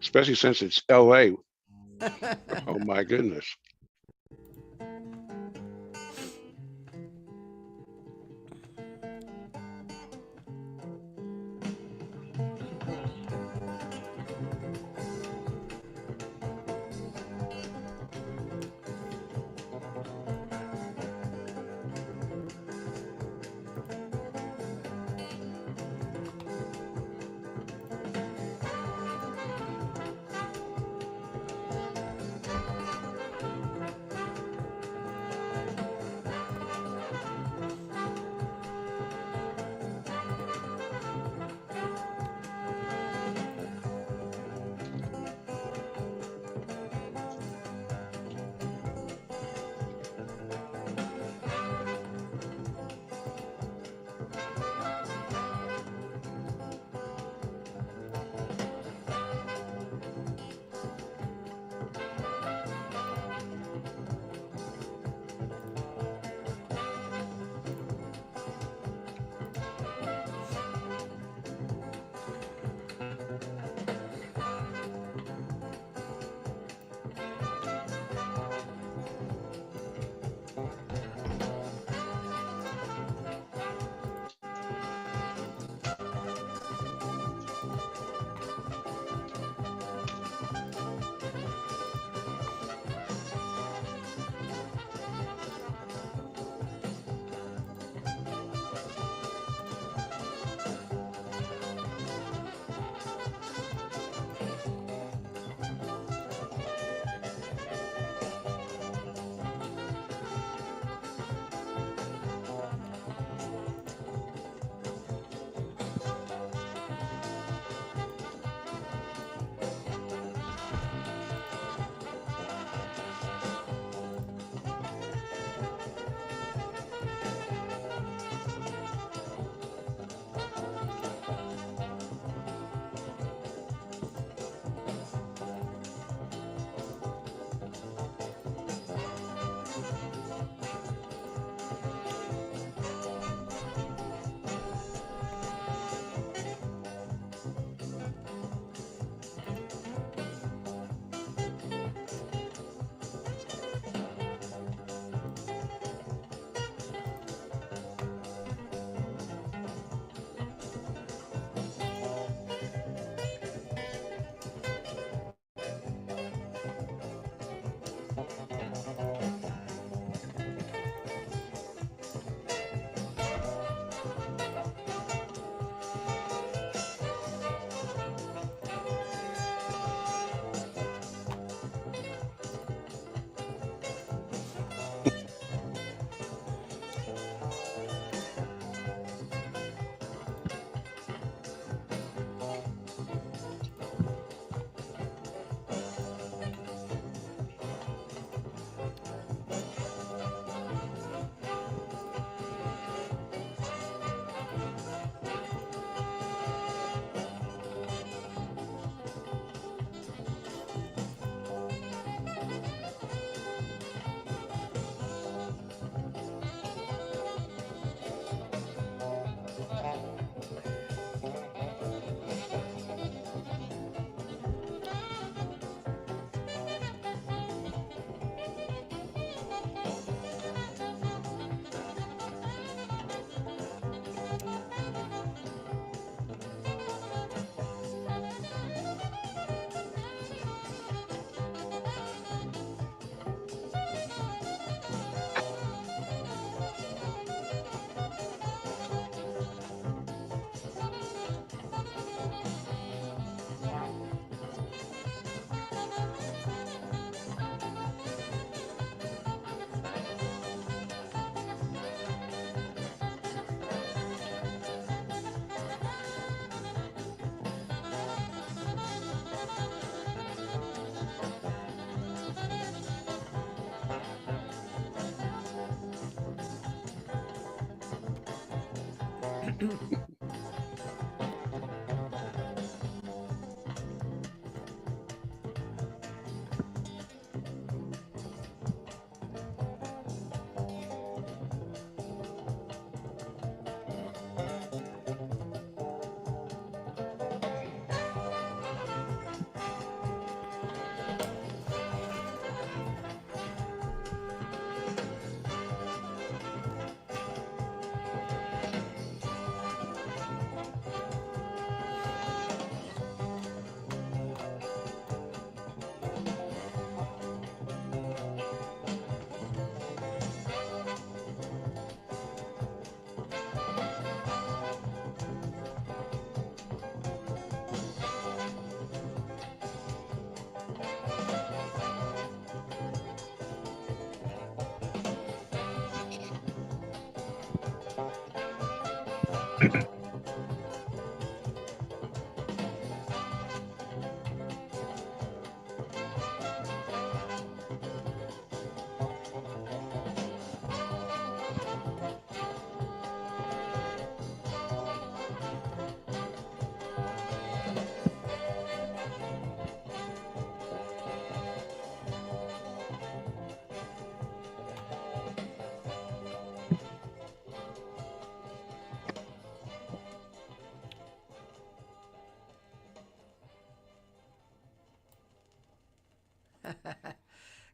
especially since it's LA. Oh my goodness.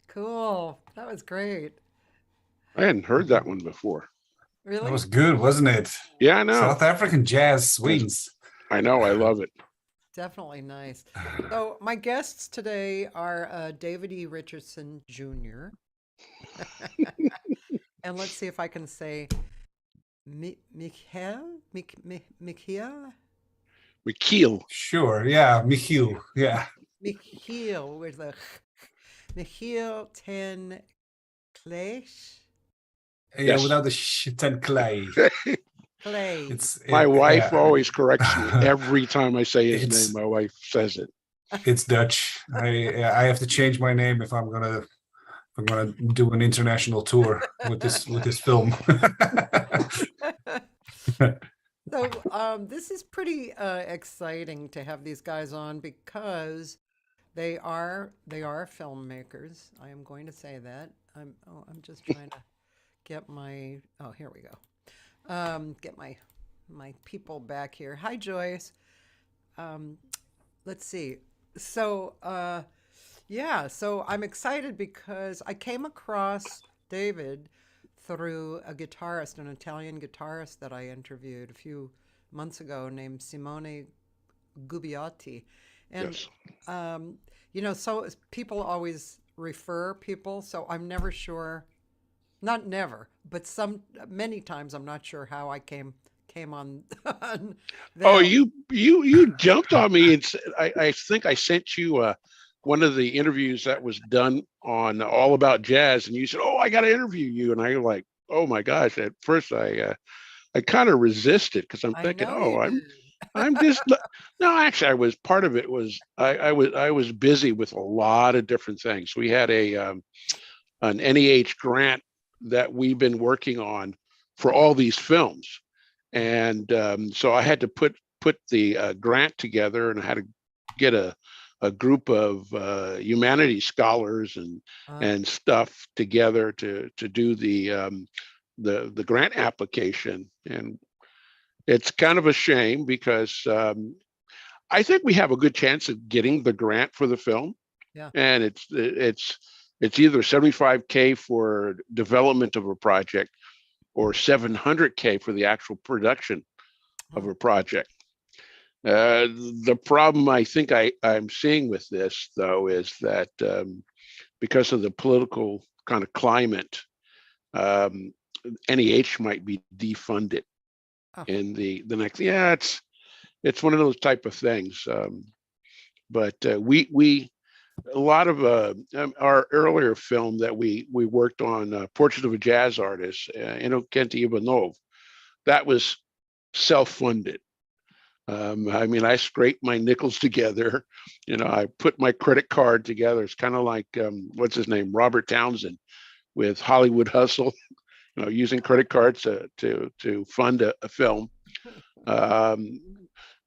Cool. That was great. I hadn't heard that one before. That Really? was good, wasn't it? Yeah, I know. South African jazz Yes, swings. I know. I love it. Definitely nice. So my guests today are David E. Richardson Jr. And let's see if I can say Michiel? Michiel. Sure, yeah, Michiel, yeah. Michiel with a Michiel ten Kleij. Yeah, Yes. without the shit and clay. Kleij. It's My it, wife yeah. always corrects me every time I say his name. It's My wife says it. it's Dutch. I have to change my name if I'm gonna do an international tour with this film. So this is pretty exciting to have these guys on because they are filmmakers. I am going to say that. I'm just trying to get my here we go. Get my people back here. Hi Joyce. Um, let's see. So yeah, so I'm excited because I came across David through a guitarist, an Italian guitarist that I interviewed a few months ago named Simone Gubbiotti. And, Yes. um, so people always refer people, so I'm never sure, not never, but many times I'm not sure how I came on, on Oh, them. you jumped on me and I think I sent you one of the interviews that was done on All About Jazz, and you said, "Oh, I got to interview you," and I was like, "Oh my gosh!" At first, I kind of resisted because I'm I thinking, know "Oh, you I'm did. I'm just no." Actually, I was part of it was I was busy with a lot of different things. We had an NEH grant that we've been working on for all these films, Mm, and so I had to put the grant together, and I had to get a group of humanities scholars uh, and stuff together to do the grant application. And it's kind of a shame because I think we have a good chance of getting the grant for the film, yeah. and it's either 75K for development of a project or 700K for the actual production of Oh, a project. Uh, the problem I think I'm seeing with this, though, is that because of the political kind of climate, um, NEH might be defunded oh, in the next. Yeah, it's one of those type of things. But we a lot of our earlier film that we worked on, Portrait of a Jazz Artist, Innokenty Ivanov, that was self-funded. I mean, I scraped my nickels together. I put my credit card together. It's kind of like what's his name, Robert Townsend, with Hollywood Hustle. Using credit cards to fund a film. Um,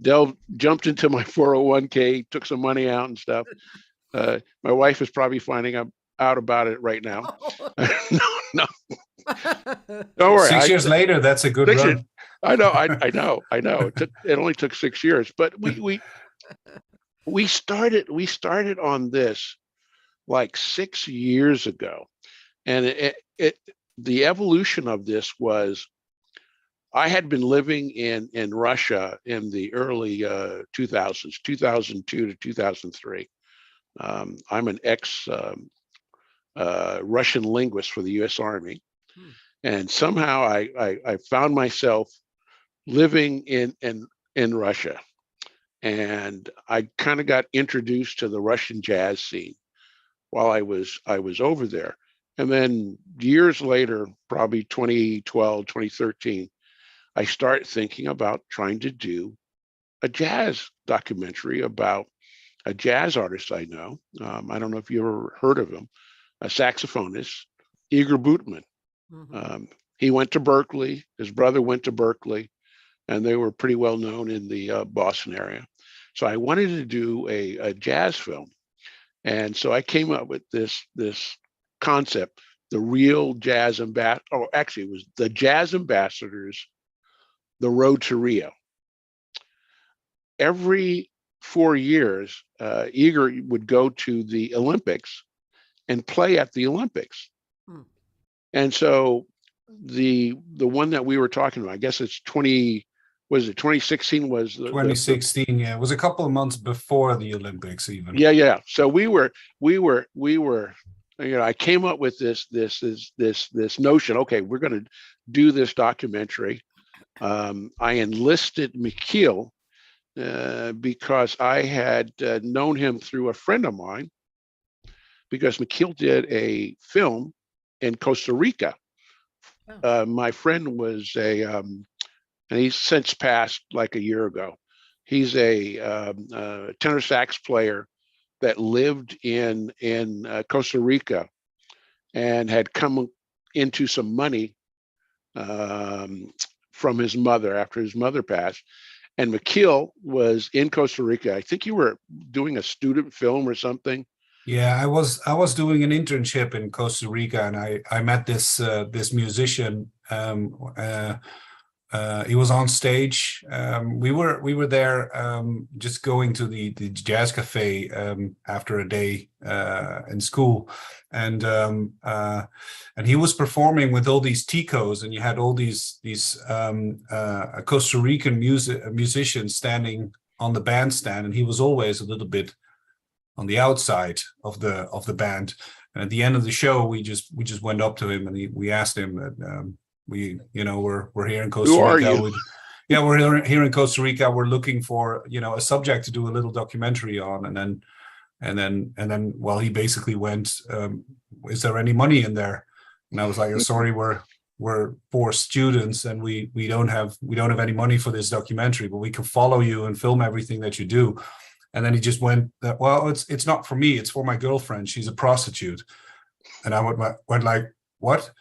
Dell jumped into my 401k, took some money out and stuff. My wife is probably finding out about it right now. oh. No, no, don't worry. 6 years later, that's a good 6 years. run. I know. I know. It only took 6 years, but we started on this like 6 years ago, and the evolution of this was I had been living in Russia in the early 2000s, 2002 to 2003. I'm an ex Russian linguist for the U.S. Army, Hmm. and somehow I found myself living in Russia, and I kind of got introduced to the Russian jazz scene while I was over there. And then years later, probably 2012, 2013, I start thinking about trying to do a jazz documentary about a jazz artist I know. I don't know if you ever heard of him, a saxophonist, Igor Bootman. Mhm. Um, he went to Berkeley. His brother went to Berkeley, and they were pretty well known in the Boston area. So I wanted to do a jazz film, and so I came up with this concept, the real jazz ambassador. Oh, actually, it was the Jazz Ambassadors, the Road to Rio. Every 4 years, Igor would go to the Olympics and play at the Olympics. Hmm. And so the one that we were talking about, I guess it's 2016 was the 2016, yeah, it was a couple of months before the Olympics even. yeah. So we were, I came up with this notion. Okay, we're going to do this documentary. I enlisted Michiel because I had known him through a friend of mine, because Michiel did a film in Costa Rica. My friend was and he's since passed like a year ago. He's a tenor sax player that lived in Costa Rica and had come into some money from his mother after his mother passed. And Michiel was in Costa Rica. I think you were doing a student film or something. Yeah, I was doing an internship in Costa Rica, and I met this musician. He was on stage. We were there just going to the jazz cafe after a day in school, and he was performing with all these ticos, and you had all these Costa Rican musicians standing on the bandstand, and he was always a little bit on the outside of the band. And at the end of the show, we just went up to him and we asked him that we're here in Costa Rica. Who are you? We're here in Costa Rica. We're looking for a subject to do a little documentary on, and then well, he basically went, is there any money in there? And I was like, sorry, we're 4 students and we don't have any money for this documentary, but we can follow you and film everything that you do. And then he just went, well, it's not for me, it's for my girlfriend. She's a prostitute. And I went like, what?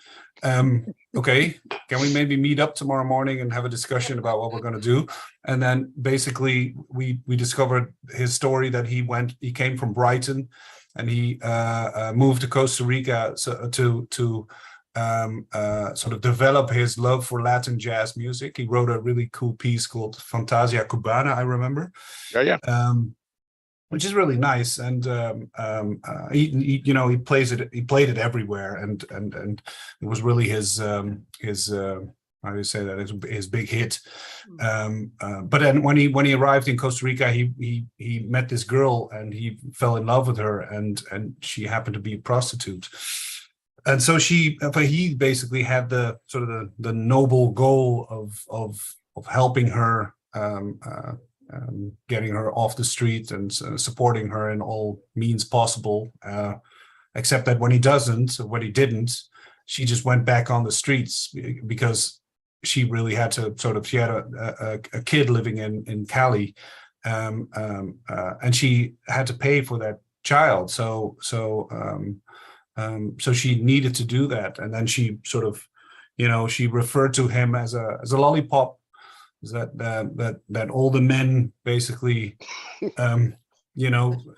Okay, can we maybe meet up tomorrow morning and have a discussion about what we're going to do? And then basically we discovered his story, that he came from Brighton and he moved to Costa Rica to sort of develop his love for Latin jazz music. He wrote a really cool piece called Fantasia Cubana, I remember. Yeah. Which is really nice, and he played it everywhere, and it was really his how do you say that, his big hit. But then when he arrived in Costa Rica, he met this girl and he fell in love with her, and she happened to be a prostitute. And so he basically had the sort of the noble goal of helping her, getting her off the street and supporting her in all means possible. Except that when he didn't, she just went back on the streets, because she really had to she had a kid living in Cali, and she had to pay for that child. So she needed to do that. And then she sort of, she referred to him as a lollipop. Is that all the men basically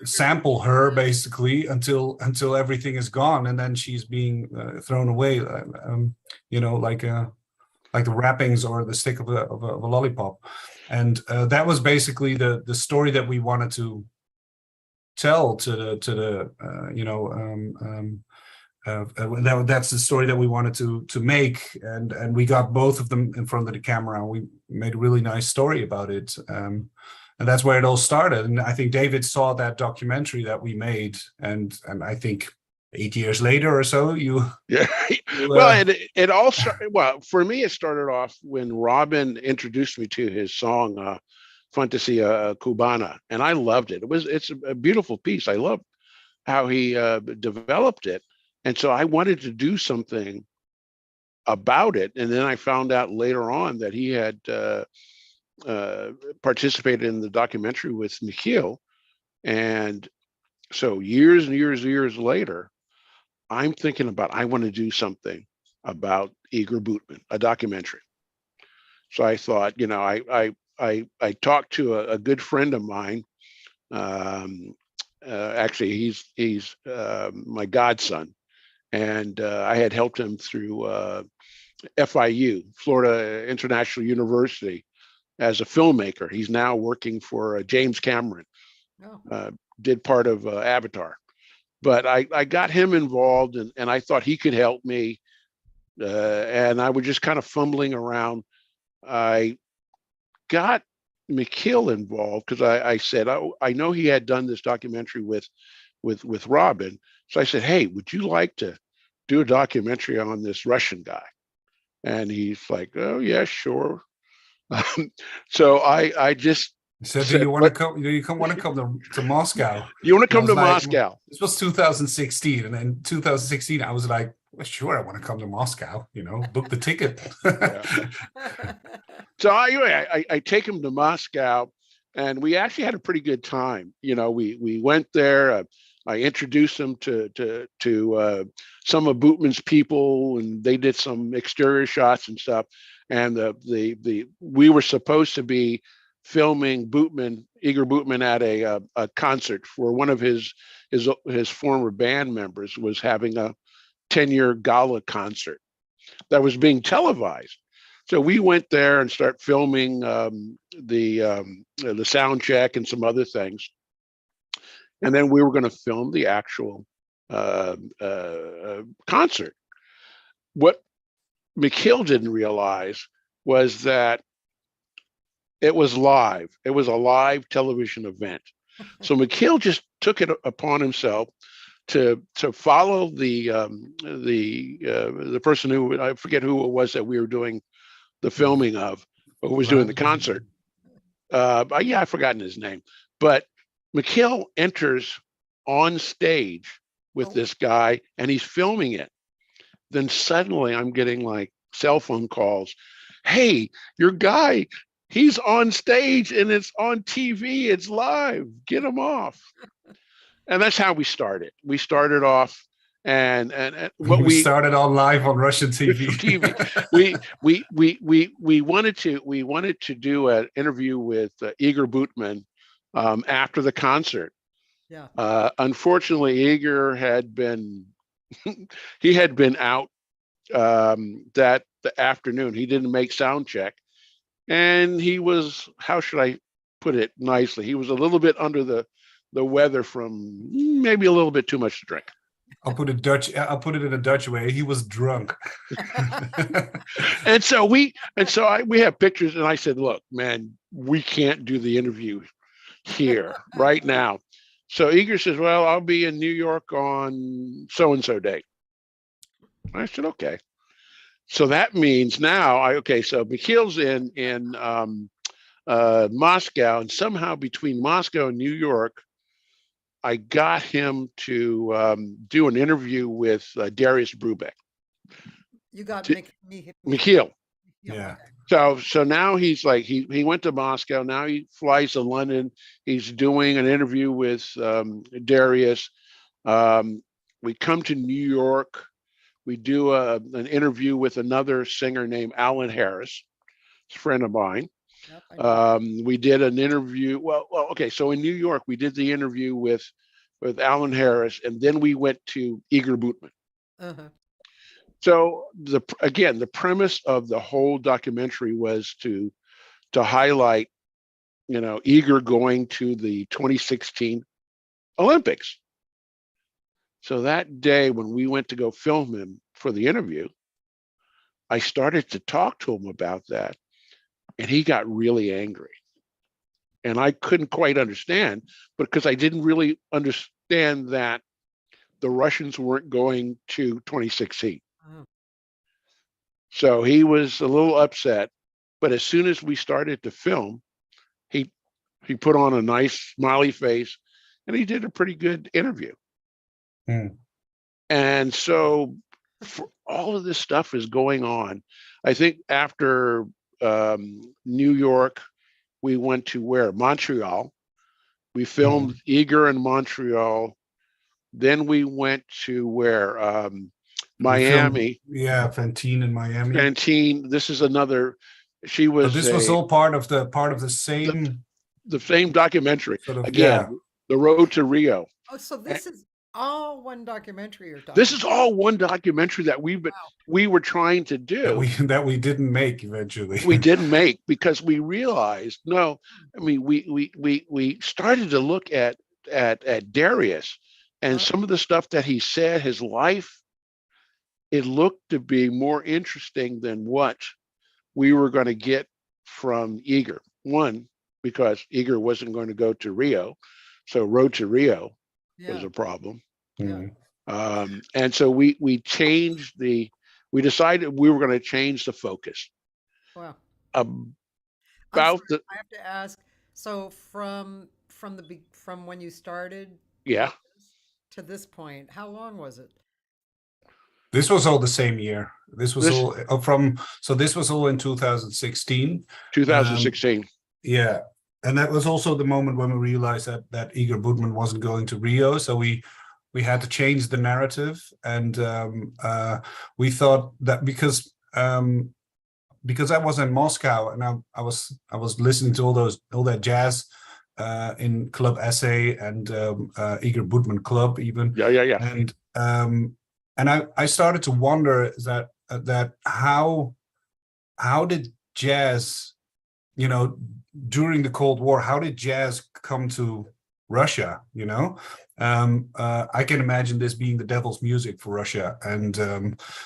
sample her basically until everything is gone, and then she's being thrown away, like the wrappings or the stick of a lollipop. And that was basically the story that we wanted to tell to the that's the story that we wanted to make, and we got both of them in front of the camera, and we made a really nice story about it, and that's where it all started. And I think David saw that documentary that we made, and I think 8 years later or so, well, it all started, well, for me, it started off when Robin introduced me to his song Fantasia Cubana, and I loved it. It's a beautiful piece. I love how he developed it. And so I wanted to do something about it. And then I found out later on that he had participated in the documentary with Michiel. And so years and years later, I'm thinking about, I want to do something about Igor Bootman, a documentary. So I thought, I talked to a good friend of mine. Actually, he's my godson. And I had helped him through FIU, Florida International University, as a filmmaker. He's now working for James Cameron, did part of Avatar. but I got him involved, and I thought he could help me. And I was just kind of fumbling around. I got Michiel involved because I said, I know he had done this documentary with Robin. So I said, hey, would you like to do a documentary on this Russian guy? And he's like, oh yeah, sure. So I just So do said, you want to come? Do you want to come to Moscow? you want to And I come was to like, Moscow? This was 2016, and in 2016, I was like, well, sure, I want to come to Moscow. Book the ticket. Yeah. So I take him to Moscow, and we actually had a pretty good time. We went there. I introduced him to some of Bootman's people, and they did some exterior shots and stuff. And we were supposed to be filming Igor Bootman at a concert for one of his former band members was having a 10-year gala concert that was being televised. So we went there and start filming the sound check and some other things. And then we were going to film the actual concert. What Michiel didn't realize was that it was live. It was a live television event. So Michiel just took it upon himself to follow the person who, I forget who it was that we were doing the filming of, who was doing the concert. Yeah, I've forgotten his name. But Michiel enters on stage with this guy, and he's filming it. Then suddenly I'm getting like cell phone calls. Hey, your guy, he's on stage and it's on TV. It's live. Get him off. And that's how we started. We started off, and what we started on live on Russian TV. we wanted to do an interview with Igor Bootman after the concert. Yeah. Unfortunately, Igor had been he had been out that the afternoon. He didn't make sound check, and he was, how should I put it nicely, he was a little bit under the weather from maybe a little bit too much to drink. I'll put it in a Dutch way. He was drunk. And so we have pictures, and I said, look, man, we can't do the interview here right now. So Igor says, well, I'll be in New York on so-and-so date. I said, okay. So that means now so Michiel's in Moscow, and somehow between Moscow and New York, I got him to do an interview with Darius Brubeck. You got Michiel. Yeah. So now he's like, he went to Moscow. Now he flies to London. He's doing an interview with Darius. We come to New York. We do an interview with another singer named Alan Harris, a friend of mine. Yep, we did an interview. Okay. So in New York, we did the interview with Alan Harris, and then we went to Igor Bootman. Uh-huh. So the premise of the whole documentary was to highlight, Igor going to the 2016 Olympics. So that day when we went to go film him for the interview, I started to talk to him about that, and he got really angry. And I couldn't quite understand, because I didn't really understand that the Russians weren't going to 2016. Oh. So he was a little upset, but as soon as we started to film, he put on a nice smiley face, and he did a pretty good interview. Mm. And so for all of this stuff is going on. I think after New York, we went to where? Montreal. We filmed Igor in Montreal. Then we went to where? Miami. Fantine in Miami. Fantine. This is another. She was. So this was all part of the same. The same documentary. Again, The Road to Rio. Oh, so this is all one documentary you're talking. This is all one documentary that we were trying to do that we didn't make eventually. We didn't make because we realized we started to look at Darius, And some of the stuff that he said, his life, it looked to be more interesting than what we were going to get from Eager. One, because Eager wasn't going to go to Rio, so Road to Rio was Yeah. a problem. Yeah. And so we decided we were going to change the focus. Wow. About I'm sorry, the I have to ask. So from when you started yeah, with this to this point, how long was it? This was all the same year. This was this all from, so this was all in 2016. 2016. Yeah. And that was also the moment when we realized that Igor Budman wasn't going to Rio. So we had to change the narrative. And we thought that because I was in Moscow and I was listening to all that jazz in Club Essay and Igor Budman Club even. Yeah. And I started to wonder that how did jazz, during the Cold War, how did jazz come to Russia? I can imagine this being the devil's music for Russia, and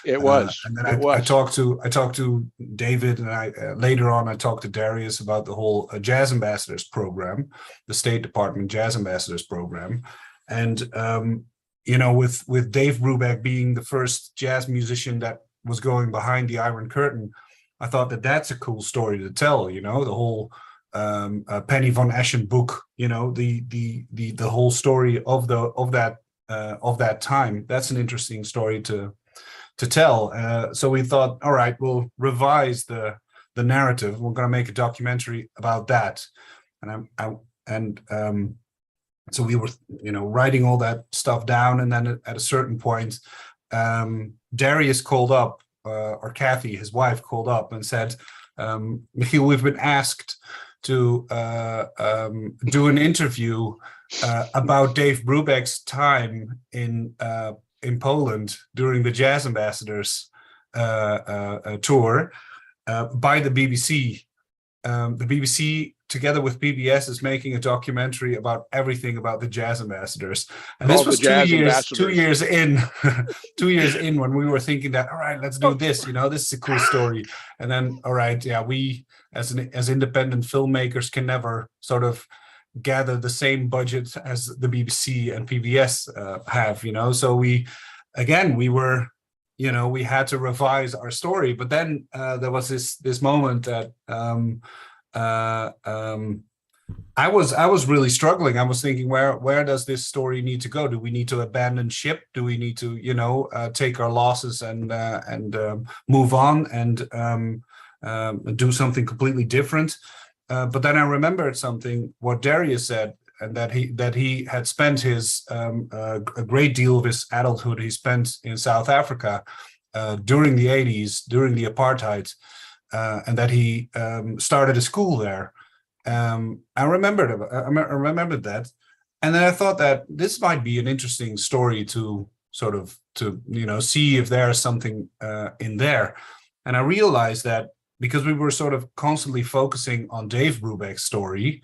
It was. and then It I was. talked to David, and I later on I talked to Darius about the whole Jazz Ambassadors program, the State Department Jazz Ambassadors program, and with Dave Brubeck being the first jazz musician that was going behind the Iron Curtain, I thought that that's a cool story to tell. The whole Penny von Eschen book, the whole story of that time. That's an interesting story to tell. So we thought, all right, we'll revise the narrative. We're going to make a documentary about that, and so we were, writing all that stuff down, and then at a certain point, Darius called up, or Cathy, his wife, called up and said, Michiel, we've been asked to do an interview about Dave Brubeck's time in Poland during the Jazz Ambassadors tour by the BBC. The BBC, together with PBS, is making a documentary about everything about the Jazz Ambassadors. And this was 2 years in, 2 years in, when we were thinking that, all right, let's do this. This is a cool story. And then, all right, yeah, we as independent filmmakers can never sort of gather the same budget as the BBC and PBS have. So we were, we had to revise our story. But then there was this moment that I was really struggling. I was thinking, where does this story need to go? Do we need to abandon ship? Do we need to, take our losses and move on and do something completely different? But then I remembered what Darius said, and that he had spent his a great deal of his adulthood he spent in South Africa during the 80s, during the apartheid, and that he started a school there. I remembered that, and then I thought that this might be an interesting story to see if there is something in there. And I realized that because we were sort of constantly focusing on Dave Brubeck's story,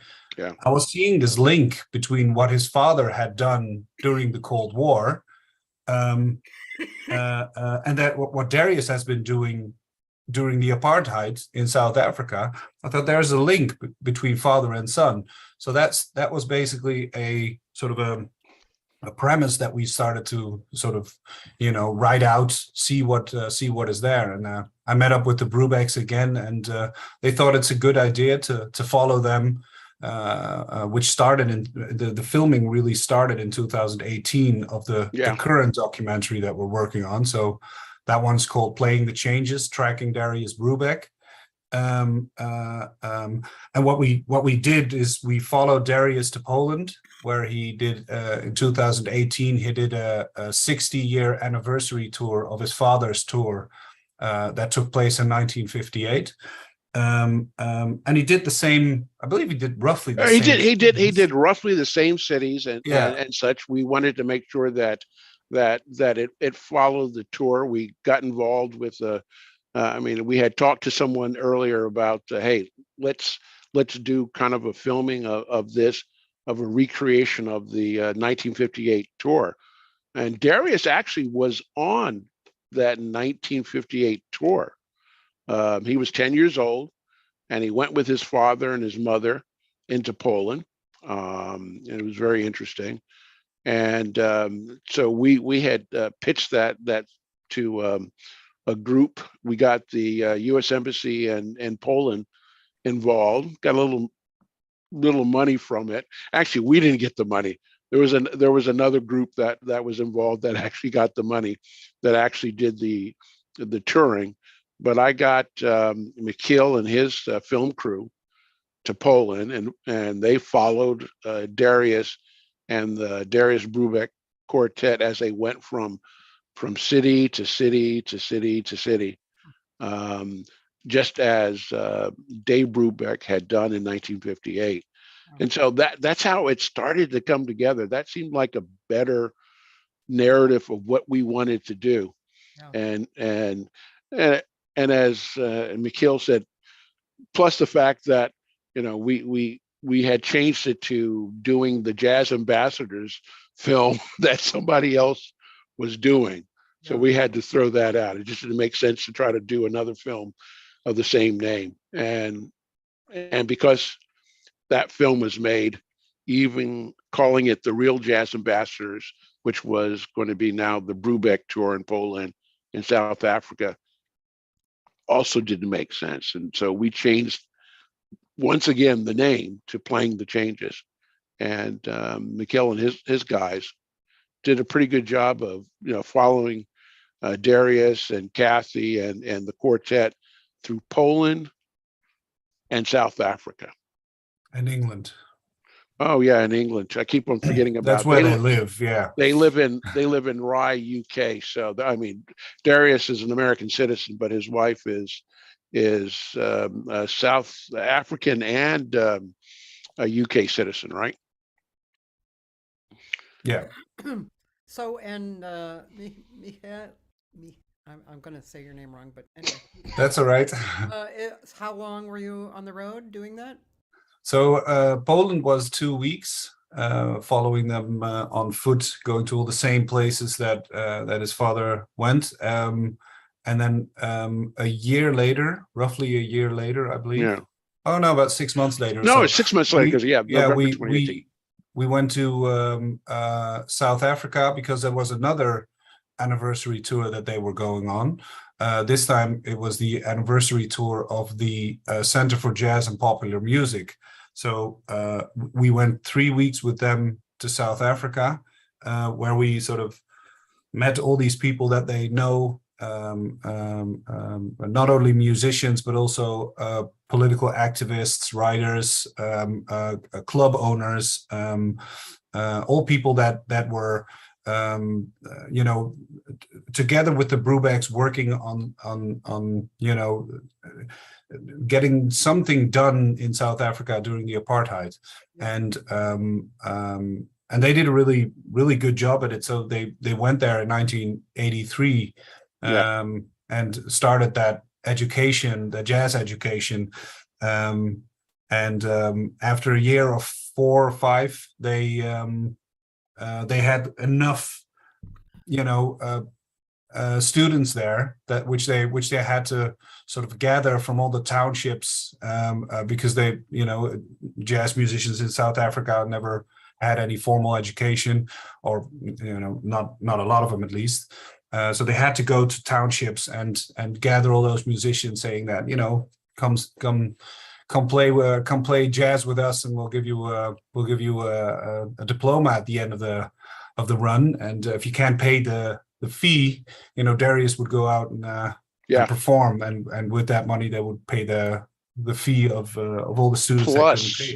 I was seeing this link between what his father had done during the Cold War, and that what Darius has been doing during the apartheid in South Africa. I thought there's a link between father and son. So that was basically a sort of a premise that we started to sort of, write out, see what is there. And I met up with the Brubecks again, and they thought it's a good idea to follow them, which started in the filming really started in 2018 of the current documentary that we're working on. So that one's called Playing the Changes, Tracking Darius Brubeck. And what we did is we followed Darius to Poland, where he did in 2018 he did a 60-year anniversary tour of his father's tour that took place in 1958. And he did the same. I believe he did roughly the same. He did roughly the same cities and such. We wanted to make sure that it followed the tour. We got involved with we had talked to someone earlier about hey, let's do kind of a filming of this of a recreation of the 1958 tour. And Darius actually was on that 1958 tour. He was 10 years old, and he went with his father and his mother into Poland. And it was very interesting. And so we had pitched that to a group. We got the U.S. Embassy in Poland involved. Got a little money from it. Actually, we didn't get the money. There was another group that was involved that actually got the money, that actually did the touring. But I got Michiel and his film crew to Poland, and they followed Darius and the Darius Brubeck quartet as they went from city to city to city to city, just as Dave Brubeck had done in 1958. And so that's how it started to come together. That seemed like a better narrative of what we wanted to do. Yeah. And as Michiel said, plus the fact that, you know, we had changed it to doing the Jazz Ambassadors film that somebody else was doing. So we had to throw that out. It just didn't make sense to try to do another film of the same name. And because that film was made, even calling it the Real Jazz Ambassadors, which was going to be now the Brubeck tour in Poland and South Africa, also didn't make sense. And so we changed, once again, the name to Playing the Changes. And Michiel and his guys did a pretty good job of, you know, following Darius and Cathy and the quartet through Poland and South Africa. And England. Oh yeah, in England. I keep on forgetting about. That's where they live. Yeah, they live in Rye, UK. So I mean, Darius is an American citizen, but his wife is South African and a UK citizen, right? Yeah. So, and Michiel, I'm going to say your name wrong, but anyway. That's all right. How long were you on the road doing that? So Poland was 2 weeks, following them on foot, going to all the same places that his father went. And then a year later, roughly a year later, I believe. Yeah. Oh no, about 6 months later. No, it's 6 months later, because we went to South Africa because there was another anniversary tour that they were going on. This time it was the anniversary tour of the Center for Jazz and Popular Music. So we went 3 weeks with them to South Africa, where we sort of met all these people that they know, not only musicians, but also political activists, writers, club owners, all people that were, you know, together with the Brubecks, working on you know, getting something done in South Africa during the apartheid. And they did a really, really good job at it. So they went there in 1983 and started that education, the jazz education. And after a year of 4 or 5, they had enough, you know, students there which they had to sort of gather from all the townships, because they, you know, jazz musicians in South Africa never had any formal education, or, you know, not a lot of them at least. So they had to go to townships and gather all those musicians, saying that, you know, come play jazz with us, and we'll give you a diploma at the end of the run. And if you can't pay the fee, you know, Darius would go out and perform, and with that money they would pay the fee of all the students. Plus,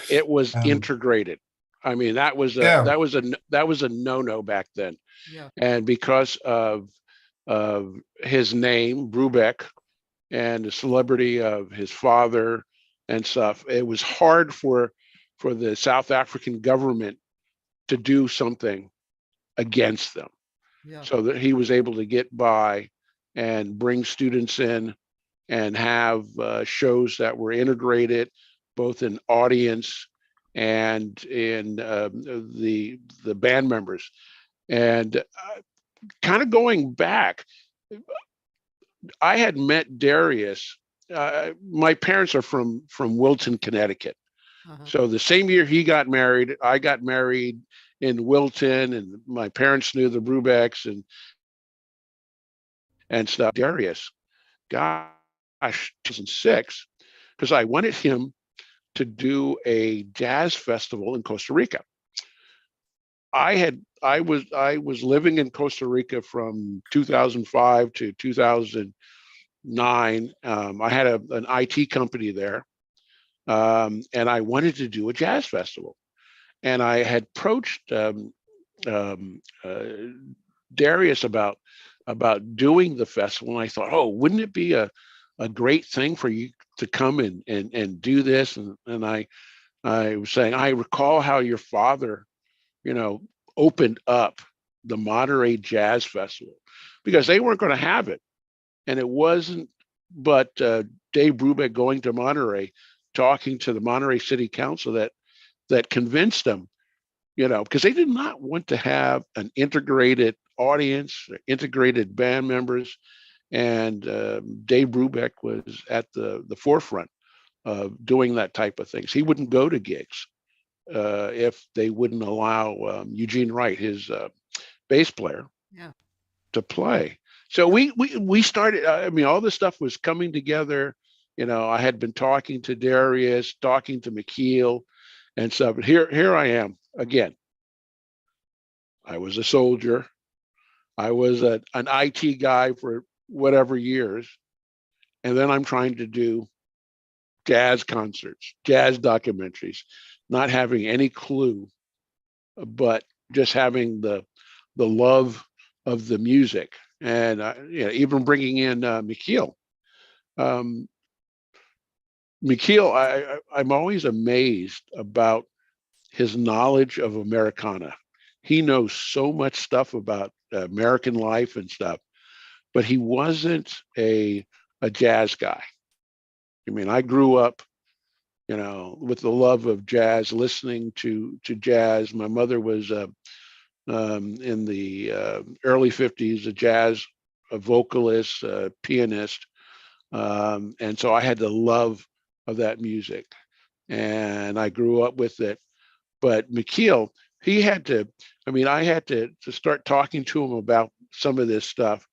it was integrated. I mean, that was a no-no back then. Yeah. And because of his name, Brubeck, and the celebrity of his father and stuff, it was hard for the South African government to do something against them. Yeah. So that he was able to get by and bring students in and have shows that were integrated, both in audience and in the band members, and kind of going back, I had met Darius. My parents are from Wilton, Connecticut. Uh-huh. So the same year he got married, I got married in Wilton, and my parents knew the Brubecks and stuff. Darius, gosh, 2006, because I wanted him to do a jazz festival in Costa Rica. I was living in Costa Rica from 2005 to 2009. I had an IT company there, and I wanted to do a jazz festival. And I had approached um, uh, Darius about doing the festival, and I thought, oh, wouldn't it be a great thing for you to come and do this? And I was saying, I recall how your father, you know, opened up the Monterey Jazz Festival, because they weren't going to have it. And it wasn't but Dave Brubeck going to Monterey, talking to the Monterey City Council, that convinced them, you know, because they did not want to have an integrated audience, integrated band members. And Dave Brubeck was at the forefront of doing that type of things. He wouldn't go to gigs if they wouldn't allow Eugene Wright, his bass player, Yeah. to play. So we started. I mean, all this stuff was coming together. You know, I had been talking to Darius, talking to Michiel, and stuff. But here I am again. I was a soldier. I was an IT guy for whatever years, and then I'm trying to do jazz concerts, jazz documentaries, not having any clue, but just having the love of the music, and you know, even bringing in Michiel. Um, Michiel, I'm always amazed about his knowledge of Americana. He knows so much stuff about American life and stuff, but he wasn't a jazz guy. I mean, I grew up, you know, with the love of jazz, listening to jazz. My mother was in the early '50s a jazz a vocalist, pianist, and so I had the love of that music, and I grew up with it. But Michiel, he had to. I mean, I had to start talking to him about some of this stuff,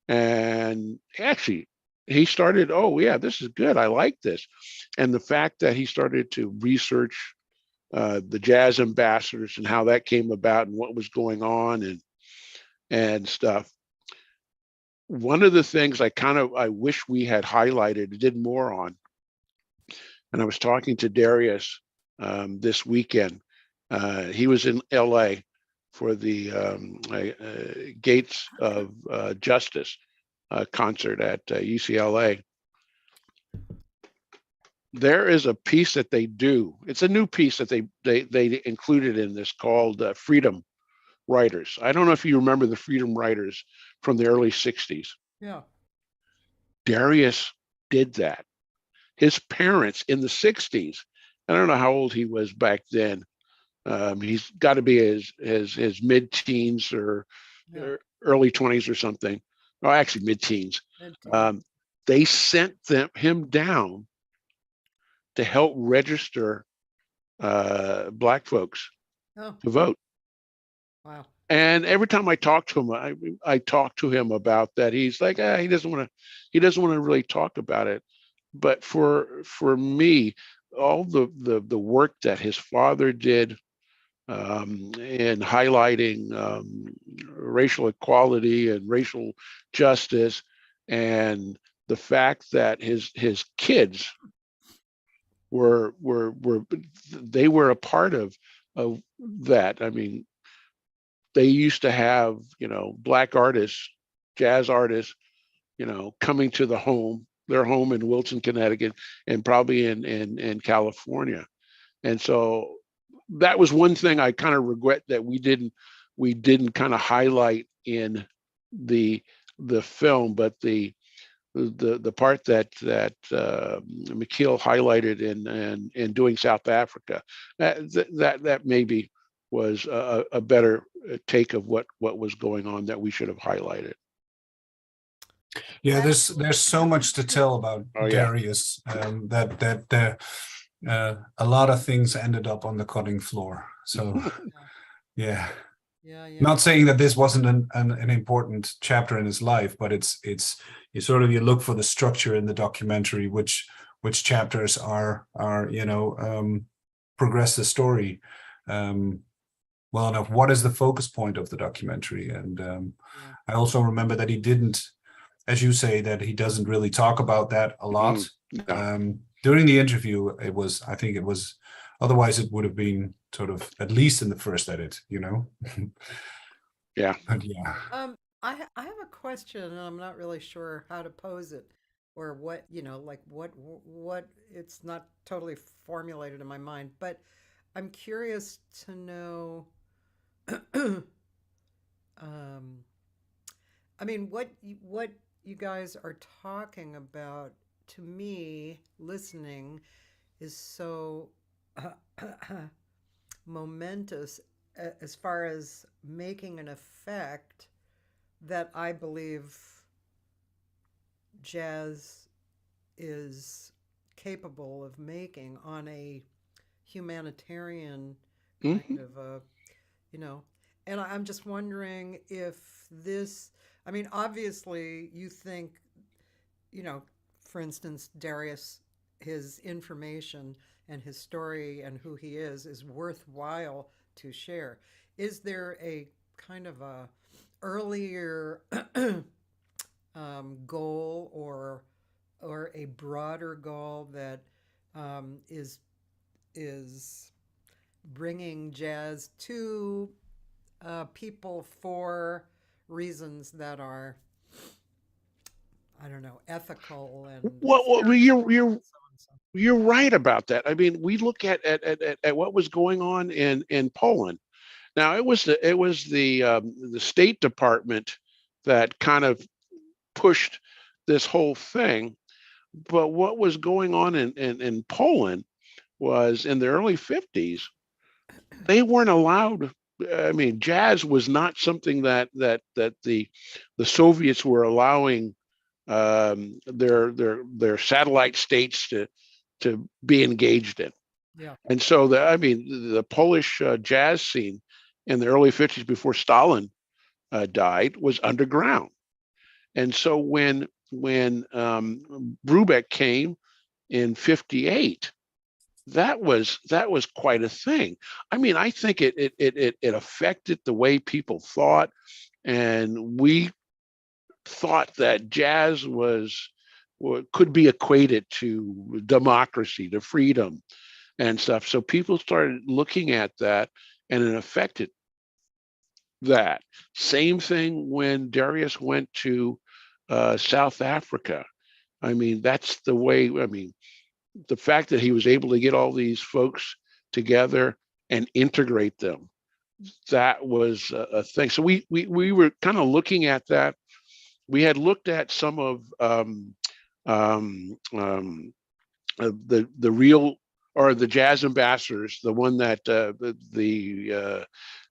and actually, he started. Oh yeah, this is good. I like this, and the fact that he started to research the jazz ambassadors and how that came about and what was going on and stuff. One of the things I wish we had highlighted, did more on, and I was talking to Darius this weekend. He was in LA for the Gates of Justice concert at UCLA. There is a piece that they do. It's a new piece that they included in this called Freedom Writers. I don't know if you remember the Freedom Writers from the early '60s. Yeah. Darius did that. His parents in the '60s. I don't know how old he was back then. He's got to be his mid-teens Yeah. or early 20s or something. Oh, actually mid-teens. Mid-teen. They sent him down to help register Black folks Oh, to vote. wow. And every time I talk to him, I talk to him about that. He's like, he doesn't want to really talk about it. But for me, all the work that his father did in highlighting racial equality and racial justice, and the fact that his kids were they were a part of that. I mean, they used to have, you know, Black artists, jazz artists, you know, coming to their home in Wilton, Connecticut, and probably in California. And so that was one thing I kind of regret that we didn't kind of highlight in the film, but the part that Michiel highlighted in doing South Africa, that maybe was a better take of what was going on that we should have highlighted. Yeah, there's so much to tell about Darius, that a lot of things ended up on the cutting floor. So yeah. Not saying that this wasn't an important chapter in his life, but it's you sort of, you look for the structure in the documentary, which chapters are progress the story well enough. What is the focus point of the documentary? And I also remember that he didn't, as you say, that he doesn't really talk about that a lot. During the interview, I think it was, otherwise it would have been sort of at least in the first edit, Yeah. But yeah. I have a question, and I'm not really sure how to pose it, or what, like what it's not totally formulated in my mind, but I'm curious to know. I mean, what you guys are talking about, to me, listening, is so momentous as far as making an effect that I believe jazz is capable of making on a humanitarian kind of a, and I'm just wondering if this, I mean, obviously you think, for instance, Darius, his information and his story and who he is worthwhile to share. Is there a kind of a earlier goal or a broader goal that is bringing jazz to people for reasons that are, I don't know, ethical and well you're right about that. I mean, we look at what was going on in Poland. Now, it was the State Department that kind of pushed this whole thing, but what was going on in Poland was in the early 50s, they weren't allowed. I mean, jazz was not something that the Soviets were allowing their satellite states to be engaged in. Yeah. And so the Polish jazz scene in the early 50s, before Stalin died, was underground. And so when Brubeck came in 58, that was quite a thing. I mean, I think it affected the way people thought, and we thought that jazz could be equated to democracy, to freedom and stuff. So people started looking at that, and it affected that. Same thing when Darius went to South Africa. I mean, that's the way. I mean, the fact that he was able to get all these folks together and integrate them, that was a thing. So we were kind of looking at that. We had looked at some of the real, or the jazz ambassadors, the one that the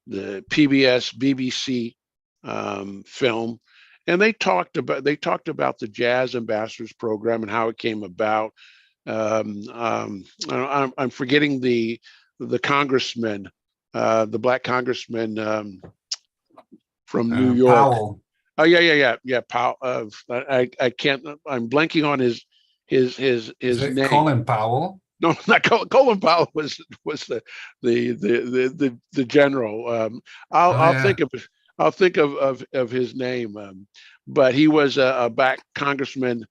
PBS BBC film, and they talked about the Jazz Ambassadors program and how it came about. I'm forgetting the congressman, the black congressman from New York. Powell. Oh yeah. Powell. I can't. I'm blanking on his name. Colin Powell. No, not Colin Powell was the general. I'll think of his name. But he was a black congressman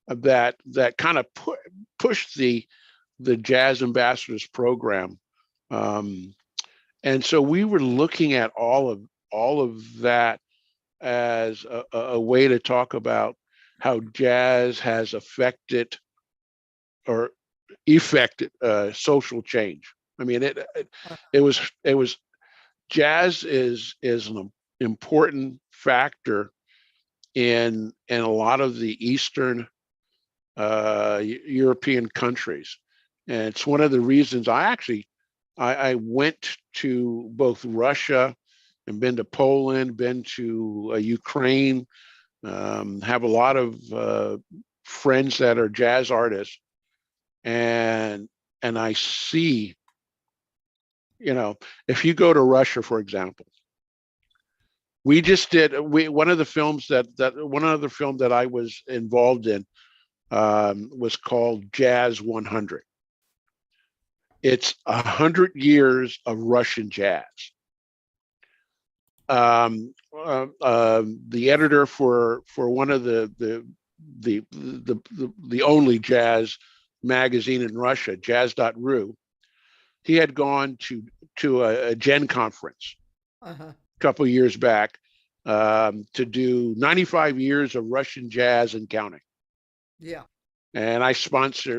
that kind of pushed the Jazz Ambassadors program, and so we were looking at all of that as a way to talk about how jazz has affected or effected social change. I mean, it was jazz is an important factor in a lot of the Eastern European countries. And it's one of the reasons I went to both Russia and been to Poland, been to Ukraine, have a lot of friends that are jazz artists, and I see, if you go to Russia, for example, we just did one of the films that I was involved in was called Jazz 100. It's 100 years of Russian jazz. The editor for one of the only jazz magazine in Russia, jazz.ru, he had gone to a Gen conference a couple of years back to do 95 years of Russian jazz and counting. Yeah. And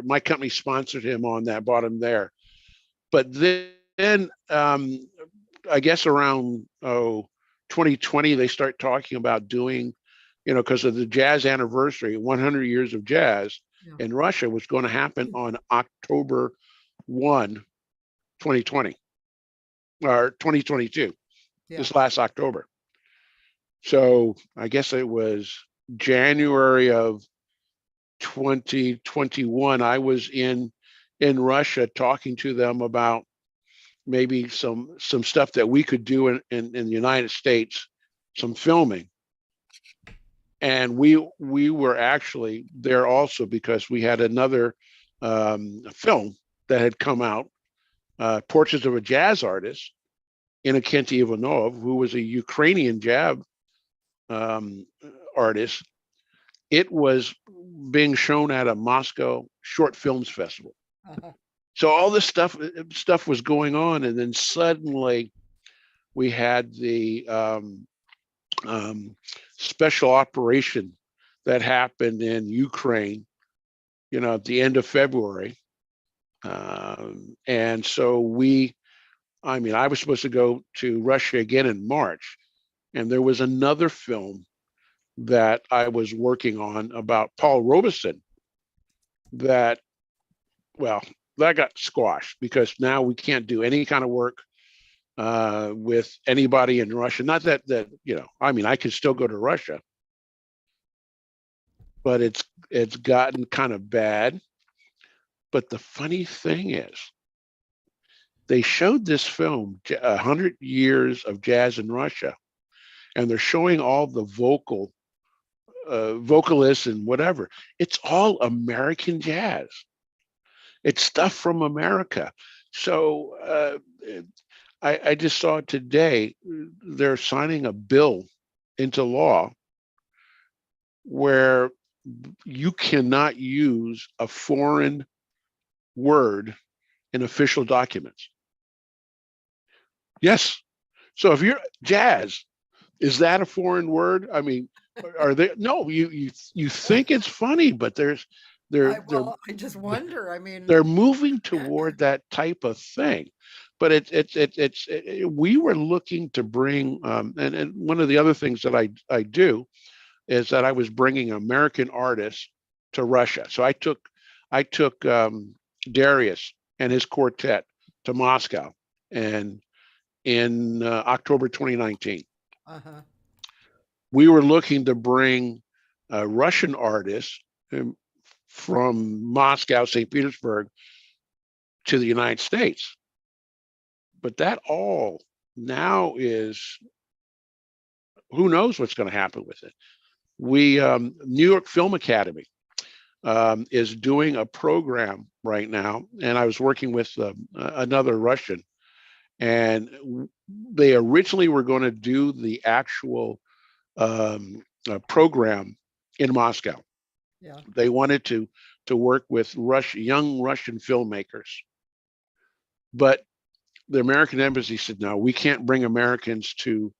my company sponsored him on that, bought him there. But then I guess around 2020, they start talking about doing, because of the jazz anniversary, 100 years of jazz in Russia was going to happen on October 1, 2020, or 2022, this last October. So I guess it was January of 2021. I was in Russia talking to them about maybe some stuff that we could do in the United States, some filming. And we were actually there also because we had another film that had come out, Portraits of a Jazz Artist, Innokenty Ivanov, who was a Ukrainian jazz artist. It was being shown at a Moscow Short Films Festival. So all this stuff was going on, and then suddenly we had the special operation that happened in Ukraine, at the end of February, and so I was supposed to go to Russia again in March, and there was another film that I was working on about Paul Robeson that got squashed because now we can't do any kind of work with anybody in Russia. Not that I can still go to Russia, but it's gotten kind of bad. But the funny thing is, they showed this film, 100 Years of Jazz in Russia, and they're showing all the vocalists and whatever. It's all American jazz. It's stuff from America. So I just saw today they're signing a bill into law where you cannot use a foreign word in official documents. Yes. So if you're jazz, is that a foreign word? I mean, are they? No, you think it's funny, but I just wonder. I mean, they're moving toward that type of thing. But we were looking to bring, and one of the other things that I do is that I was bringing American artists to Russia. So I took Darius and his quartet to Moscow, and in October 2019. We were looking to bring Russian artists from Moscow, St. Petersburg, to the United States. But that all now is, who knows what's going to happen with it. New York Film Academy is doing a program right now, and I was working with another Russian, and they originally were going to do the actual program in Moscow. Yeah. They wanted to work with young Russian filmmakers, but the American embassy said, no, we can't bring Americans to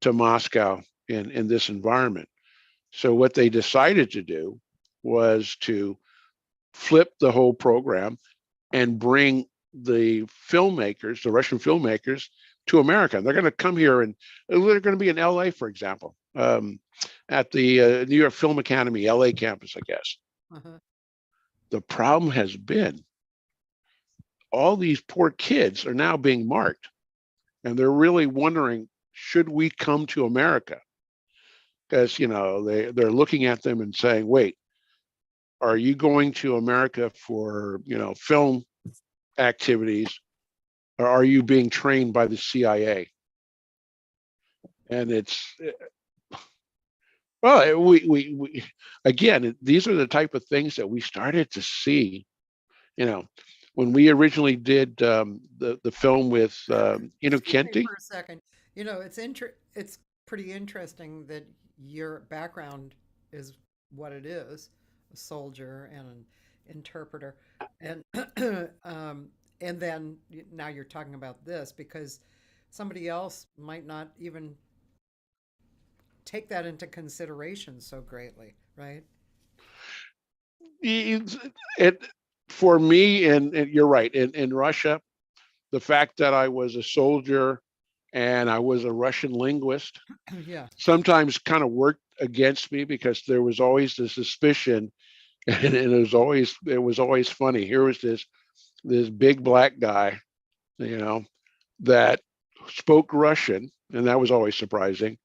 Moscow in this environment. So what they decided to do was to flip the whole program and bring the filmmakers, the Russian filmmakers, to America. They're going to come here, and they're going to be in LA, for example. And at the New York Film Academy, LA campus, I guess. Uh-huh. The problem has been all these poor kids are now being marked, and they're really wondering, should we come to America? Because, you know, they're looking at them and saying, wait, are you going to America for, you know, film activities, or are you being trained by the CIA? And it's, well, we again, these are the type of things that we started to see, you know, when we originally did the film with Excuse me Innokenty. for a second. You know, it's pretty interesting that your background is what it is, a soldier and an interpreter. And and then now you're talking about this because somebody else might not even take that into consideration so greatly, right? It for me, and you're right, in Russia, the fact that I was a soldier and I was a Russian linguist Yeah. sometimes kind of worked against me because there was always the suspicion, and it was always funny. Here was this big black guy, you know, that spoke Russian, and that was always surprising.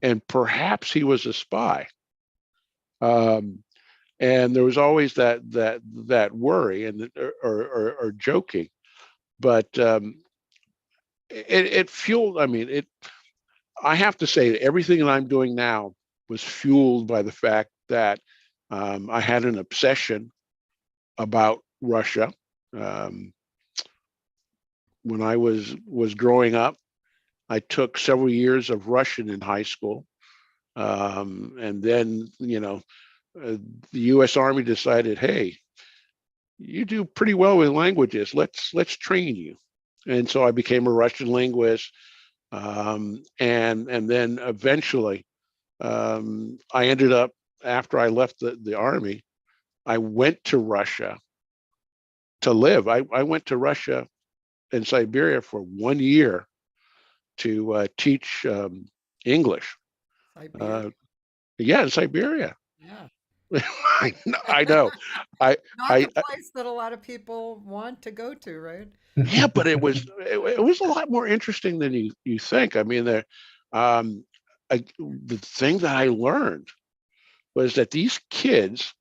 And perhaps he was a spy. Um, and there was always that worry and or joking, but it fueled. I mean, it. I have to say that everything that I'm doing now was fueled by the fact that I had an obsession about Russia. Um, when I was growing up, I took several years of Russian in high school, and then the U.S. Army decided, hey, you do pretty well with languages. Let's train you, and so I became a Russian linguist, and then eventually I ended up, after I left the army, I went to Russia to live. I went to Russia and Siberia for 1 year to teach English. Siberia. Yeah, in Siberia. Yeah. I know. I, Not I, the place that a lot of people want to go to, right? yeah, but it was a lot more interesting than you think. I mean, um, the thing that I learned was that these kids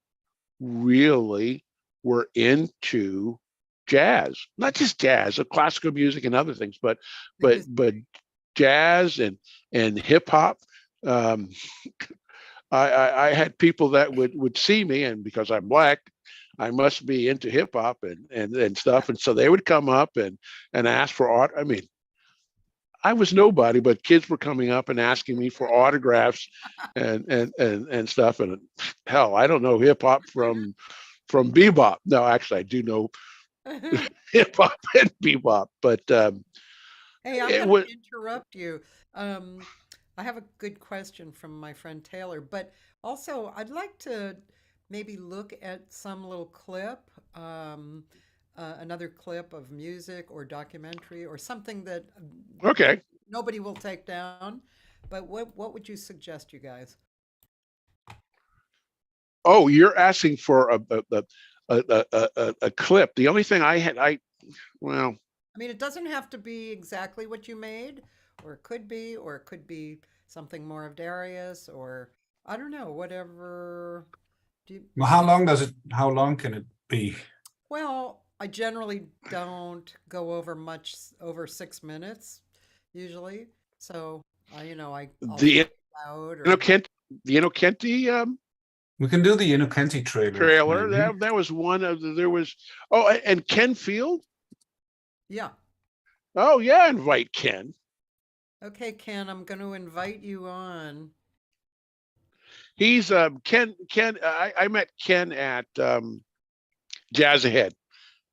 really were into jazz, not just jazz, classical music and other things, but The but history. but jazz and hip hop. Um, I had people that would see me, and because I'm black, I must be into hip hop and stuff, and so they would come up and ask for art. I mean, I was nobody, but kids were coming up and asking me for autographs and stuff. And hell, I don't know hip hop from bebop. No, actually, I do know hip hop and bebop, but Hey, I'm it going was to interrupt you. Um, I have a good question from my friend Taylor, but also I'd like to maybe look at some little clip, another clip of music or documentary or something that okay. nobody will take down. But what would you suggest, you guys? Oh, you're asking for a clip. The only thing I had, well, I mean, it doesn't have to be exactly what you made, or it could be something more of Darius, or I don't know, whatever. Do you, Well, how long can it be? well, I generally don't go over over 6 minutes usually. So I'll say the it loud or Innokenty, the Innokenty We can do the Innokenty trailer, trailer. maybe. That was one of there was. Oh, and Ken Field. yeah. Oh yeah, invite Ken. Okay, Ken, I'm going to invite you on. He's Ken. I met Ken at Jazz Ahead.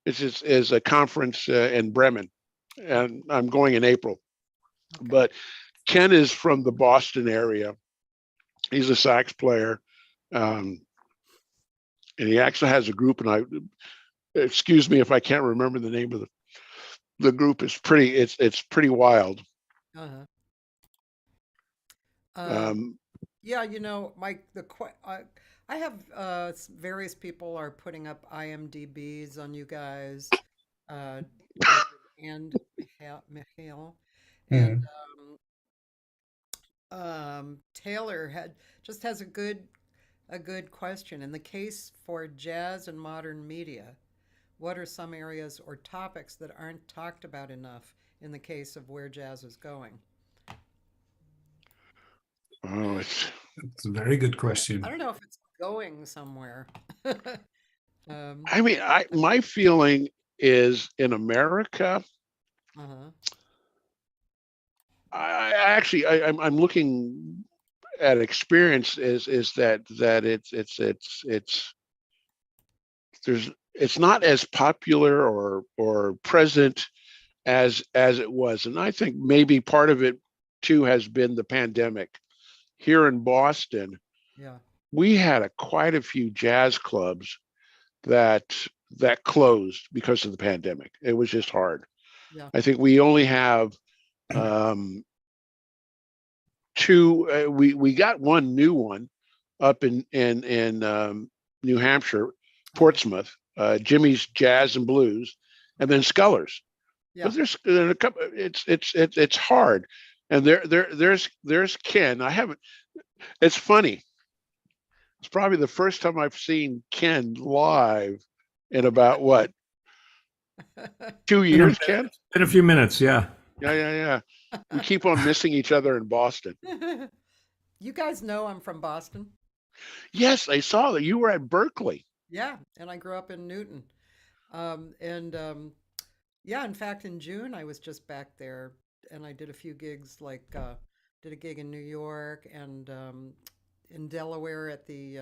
Is a conference in Bremen, and I'm going in April. Okay. But Ken is from the Boston area. He's a sax player, um, and he actually has a group. And excuse me if I can't remember the name of the group. It's pretty wild. Uh-huh. Um, Um, Yeah, you know, I have various people are putting up IMDb's on you guys, David and Michiel, and Mhm. Taylor has a good question. In the case for jazz and modern media, what are some areas or topics that aren't talked about enough in the case of where jazz is going? Oh, it's. It's a very good I question. don't know if it's going somewhere. um, I mean, my feeling is in America. uh-huh. I'm looking at experience is that it's it's not as popular or present as it was, and I think maybe part of it too has been the pandemic. Here in Boston, Yeah. we had quite a few jazz clubs that closed because of the pandemic. It was just hard. Yeah. I think we only have um, two. We got one new one up in New Hampshire, Uh-huh. Portsmouth, Jimmy's Jazz and Blues, and then Scullers. Yeah. But there's a couple. It's hard, and there's Ken. I haven't. It's funny. It's probably the first time I've seen Ken live in about what, 2 years, Ken? In a few minutes, yeah. Yeah. We keep on missing each other in Boston. You guys know I'm from Boston. Yes, I saw that you were at Berkeley. Yeah, and I grew up in Newton. And Yeah, in fact, in June I was just back there, and I did a few gigs, did a gig in New York and in Delaware at the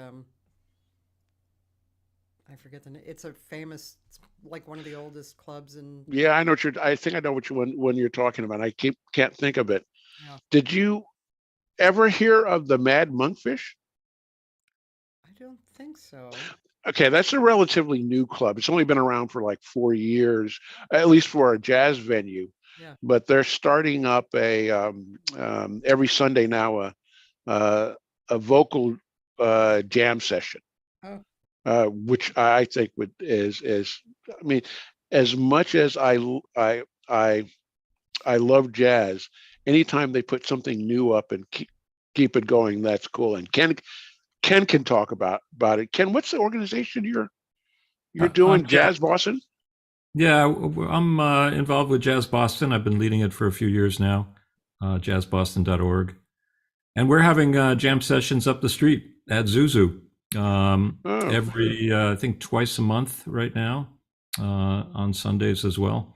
I forget the name. It's a famous, it's like one of the oldest clubs in. Yeah, I know what you're. I think I know what you when you're talking about. I can't think of it. Yeah, Did you ever hear of the Mad Monkfish? I don't think so. Okay, that's a relatively new club. It's only been around for like 4 years, at least for a jazz venue. Yeah. But they're starting up every Sunday now uh, a vocal jam session, Oh, which I think is. I mean, as much as I love jazz, anytime they put something new up and keep it going, that's cool. And Ken can talk about it. Ken, what's the organization you're doing? Yeah, Jazz Boston? yeah. I'm involved with Jazz Boston. I've been leading it for a few years now, jazzboston.org. And we're having jam sessions up the street at Zuzu Oh, every, I think, twice a month right now, on Sundays as well.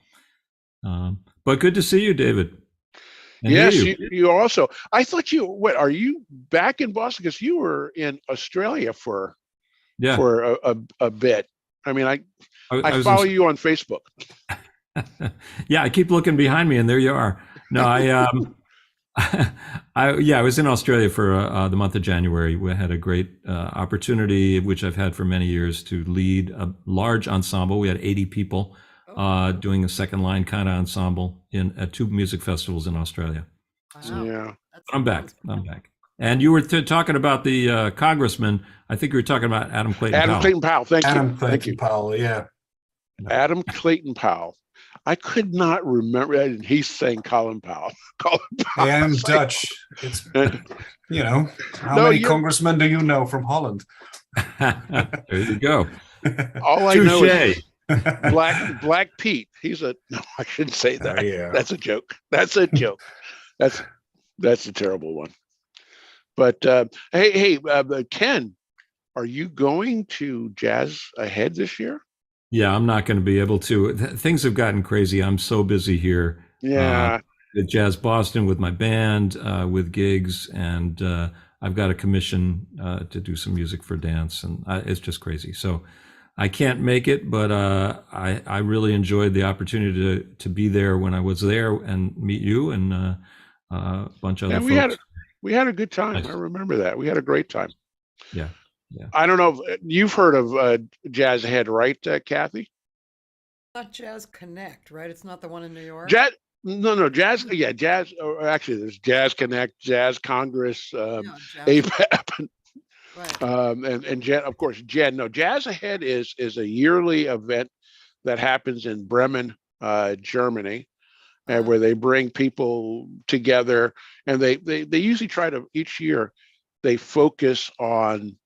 But good to see you, David, and hear yes. you. You also. I thought you. What are you back in Boston? Because you were in Australia Yeah, for a bit. I mean, I I was follow you on Facebook. yeah, I keep looking behind me, and there you are. No, I was in Australia for the month of January. We had a great opportunity, which I've had for many years, to lead a large ensemble. We had 80 people oh, doing a second line kind of ensemble at two music festivals in Australia. So wow. Yeah. That I'm back. sounds I'm back. And you were talking about the congressman. I think you were talking about Adam Clayton Adam Powell. Clayton Powell. Thank you. Adam Thank Clayton you. Powell, yeah. Adam Clayton Powell. I could not remember. And he's saying Colin Powell. Colin I Powell. am It's like, Dutch. It's, how no, many you're. congressmen do you know from Holland? There you go. All I know is Touche. Black Pete. He's a. No, I shouldn't say Oh, that. yeah. That's a joke. That's a joke. That's a terrible one. But hey, Ken, are you going to Jazz Ahead this year? Yeah, I'm not going to be able to. Things have gotten crazy. I'm so busy here Yeah. at Jazz Boston with my band, with gigs, and I've got a commission to do some music for dance, and it's just crazy. So I can't make it, but I really enjoyed the opportunity to be there when I was there and meet you and a bunch of other And folks. we had a good time. I Nice. remember that. We had a great time. Yeah, yeah. I don't know if you've heard of Jazz Ahead, right, Kathy? not Jazz Connect, right? It's not the one in New York. Jazz, No, jazz. Yeah, jazz. Or actually, there's Jazz Connect, Jazz Congress, Yeah, jazz. APAP, Right. and of course, Jen. No, Jazz Ahead is a yearly event that happens in Bremen, Germany, and where they bring people together, and they usually try to each year they focus on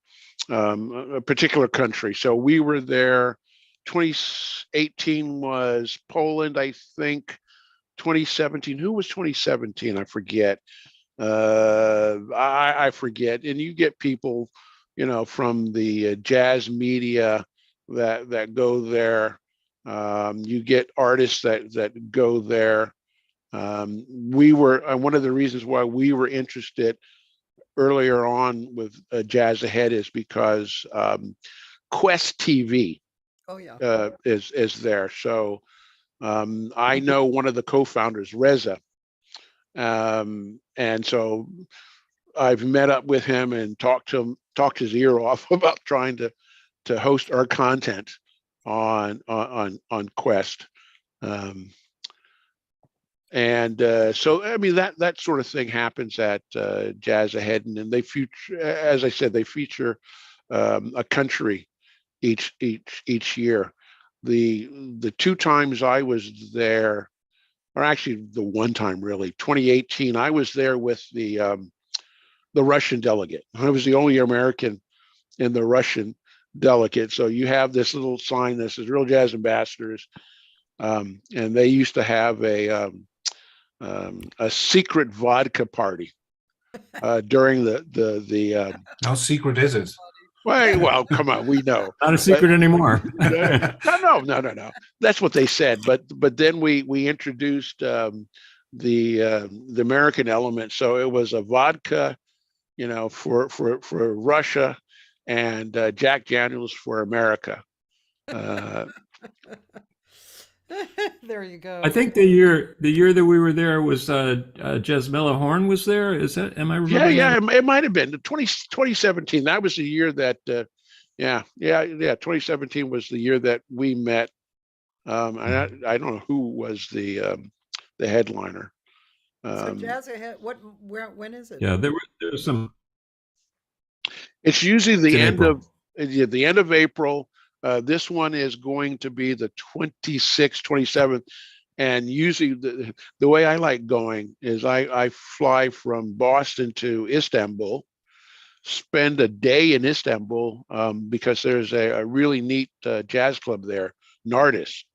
a particular country. So we were there. 2018 was Poland, I think. 2017. Who was 2017? I forget. I forget. And you get people, from the jazz media that go there. You get artists that go there. We were one of the reasons why we were interested earlier on with Jazz Ahead is because Quest TV Oh yeah. is there. So I know one of the co-founders, Reza, and so I've met up with him and talked his ear off about trying to host our content on Quest. And so I mean that sort of thing happens at Jazz Ahead, and they feature, as I said, they feature a country each year. The two times I was there, or actually the one time really, 2018, I was there with the Russian delegate. I was the only American in the Russian delegate. So you have this little sign that says "Real Jazz Ambassadors," and they used to have a secret vodka party during the. How secret is it? Well, come on, we know. Not a secret anymore. No. That's what they said. But then we introduced the American element. So it was a vodka, for Russia, and Jack Daniels for America. There you go. I think the year that we were there was Jasmila Horn was there. Is that, am I remembering? Yeah, it might have been 2017. That was the year that 2017 was the year that we met. And I don't know who was the headliner. So Jazz Ahead, when is it? Yeah, there was some. It's usually the end April. of the end of April. This one is going to be the 26th, 27th. And usually the way I like going is I fly from Boston to Istanbul, spend a day in Istanbul because there's a really neat jazz club there, Nardis.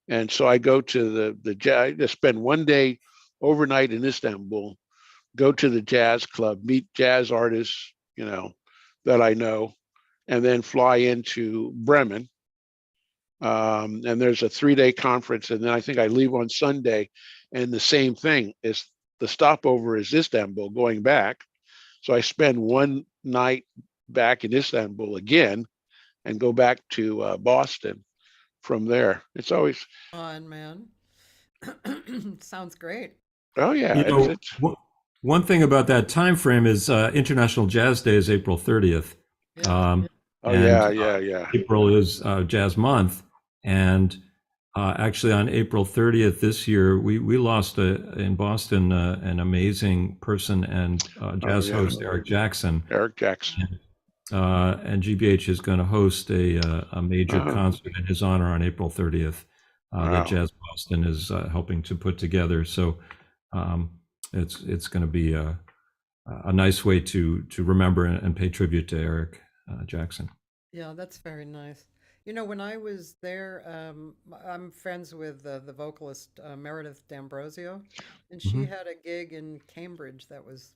And so I go to the jazz, I spend one day overnight in Istanbul, go to the jazz club, meet jazz artists, that I know, and then fly into Bremen. And there's a 3-day conference. And then I think I leave on Sunday. And the same thing is the stopover is Istanbul going back. So I spend one night back in Istanbul again and go back to Boston from there. It's always Fun, man. Sounds great. Oh yeah. One thing about that time frame is International Jazz Day is April 30th. Yeah. Yeah. April is Jazz Month, and actually on April 30th this year, we lost in Boston an amazing person and jazz host Eric Jackson. And GBH is going to host a major concert in his honor on April 30th that Jazz Boston is helping to put together. So it's going to be a nice way to remember and pay tribute to Eric Jackson. Yeah, that's very nice. When I was there, I'm friends with the vocalist Meredith D'Ambrosio, and she had a gig in Cambridge that was,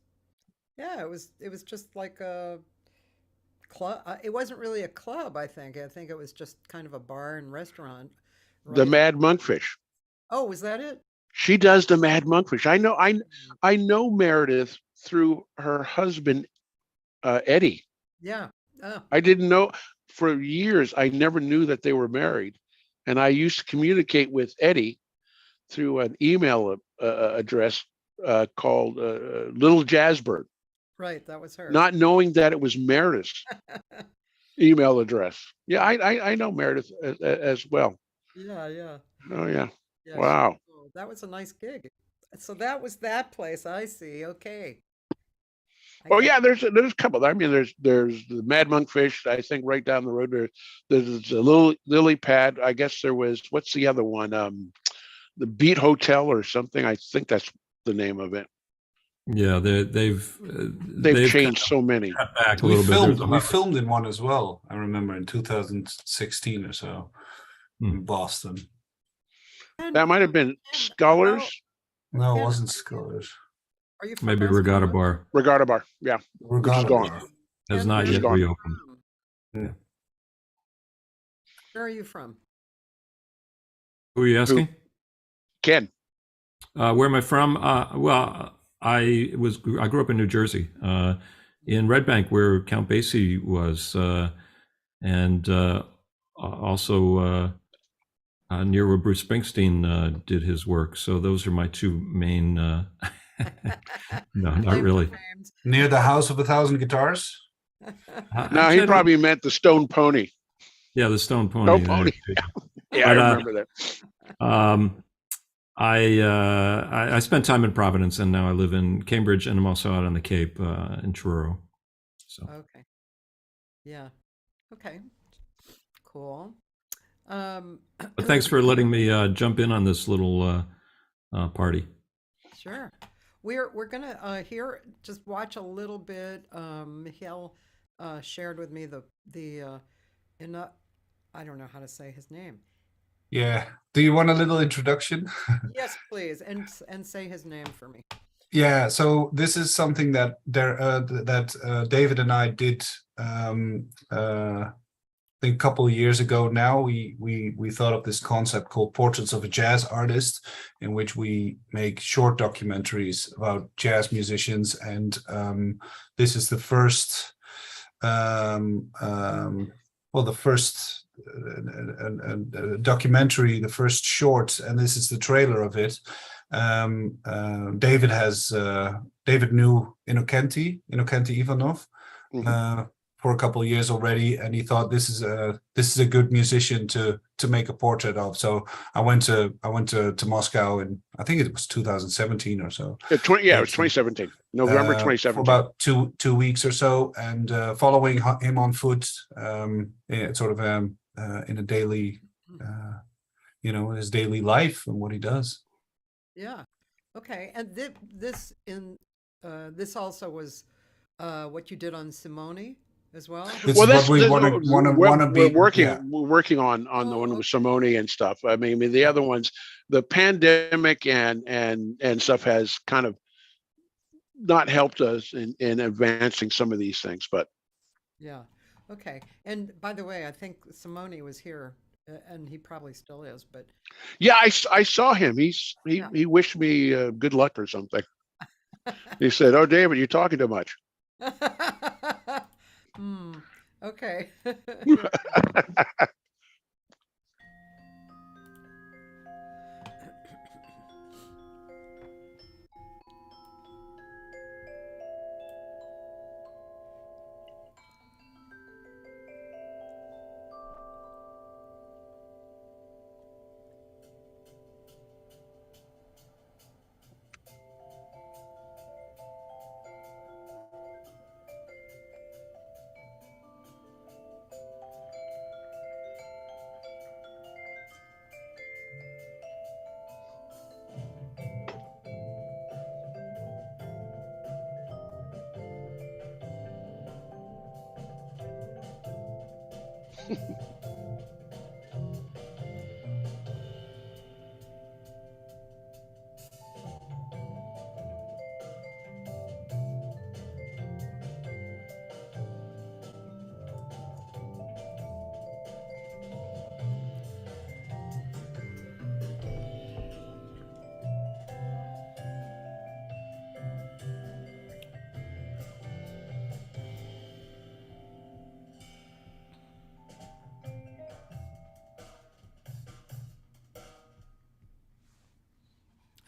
it was just like a club. It wasn't really a club, I think. I think it was just kind of a bar and restaurant. The Mad Monkfish. Oh, was that it? She does the Mad Monkfish. I know Meredith through her husband, Eddie. Yeah. Oh. I didn't know for years. I never knew that they were married, and I used to communicate with Eddie through an email address called Little Jazzbird. Right, that was her. Not knowing that it was Meredith's email address. Yeah, I know Meredith as well. Yeah. Oh yeah. Yeah, Wow. cool. that was a nice gig. So that was that place. I see. Okay. I Oh get yeah, there's a couple. I mean, there's the Mad Monkfish. I think right down the road there's a little lily pad. I guess there was, what's the other one? The Beat Hotel or something. I think that's the name of it. Yeah, They've changed so many. cut back a We little bit. There's a we lot- filmed in one as well. I remember in 2016 or so Hmm. in Boston. That might have been Scullers No, it Ken, wasn't Scholars. are you from maybe West Regatta Point? Bar Regatta Bar. Yeah, which is Regatta gone. Bar. has Ken, not where yet are you reopened. from? Yeah. Where are you from? Who are you asking? Ken. Where am I from? Well, I grew up in New Jersey, in Red Bank, where Count Basie was, and also near where Bruce Springsteen did his work. So those are my two main. No, not Claim to really. fame. Near the House of a Thousand Guitars. No, Actually, he I don't- probably meant the Stone Pony. Yeah, the Stone Pony. Stone Pony. Yeah, I But, remember that. I spent time in Providence, and now I live in Cambridge, and I'm also out on the Cape in Truro. So Okay. Yeah. Okay. Cool. Um, but thanks for letting me jump in on this little party. Sure. We're gonna just watch a little bit. Michiel shared with me the I don't know how to say his name. Yeah. Do you want a little introduction? Yes, please, and say his name for me. Yeah, so this is something that David and I did I think a couple of years ago now. We thought of this concept called Portraits of a Jazz Artist, in which we make short documentaries about jazz musicians, and this is the first the first documentary, the first short, and this is the trailer of it. David knew Innokenty Ivanov for a couple of years already, and he thought this is a good musician to make a portrait of. So I went to Moscow, and I think it was 2017 or so. It was 2017, November 2017. For about two weeks or so, and following him on foot, in a daily, in his daily life and what he does. Yeah. Okay. And this also was what you did on Simone as well. It's what we want to be. We're working on the one with Simone and stuff. I mean, the other ones, the pandemic and stuff has kind of not helped us in advancing some of these things, but Yeah. Okay. And by the way, I think Simone was here, and he probably still is. But yeah, I saw him. He wished me good luck or something. He said, "Oh, David, you're talking too much." Okay.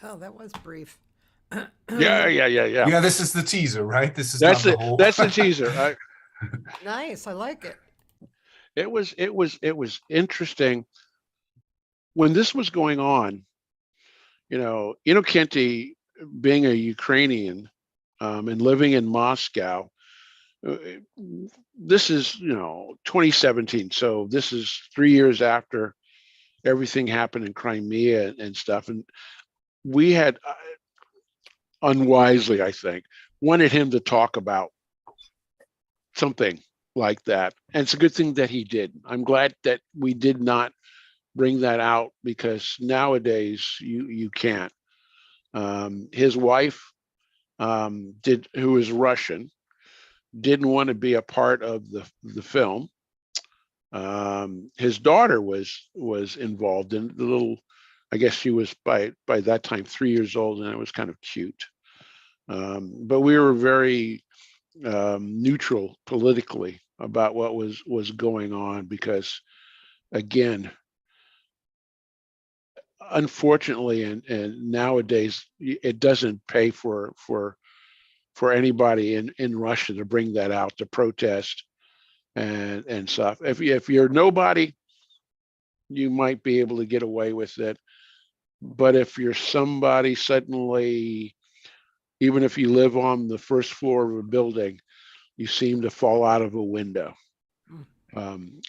Oh, that was brief. Yeah. Yeah, this is the teaser, right? This is not the whole. That's the teaser. Nice. I like it. It was interesting when this was going on. Innokenty, being a Ukrainian and living in Moscow, uh, this is 2017, so this is 3 years after everything happened in Crimea and stuff, and we had unwisely, I think, wanted him to talk about something like that, and it's a good thing that he did. I'm glad that we did not bring that out, because nowadays you can't. His wife, who is Russian, didn't want to be a part of the film. His daughter was involved in the little. I guess she was by that time 3 years old, and it was kind of cute. But we were very neutral politically about what was going on, because again, unfortunately, and nowadays it doesn't pay for anybody in Russia to bring that out, to protest and stuff. If you're nobody, you might be able to get away with it. But if you're somebody, suddenly, even if you live on the first floor of a building, you seem to fall out of a window. And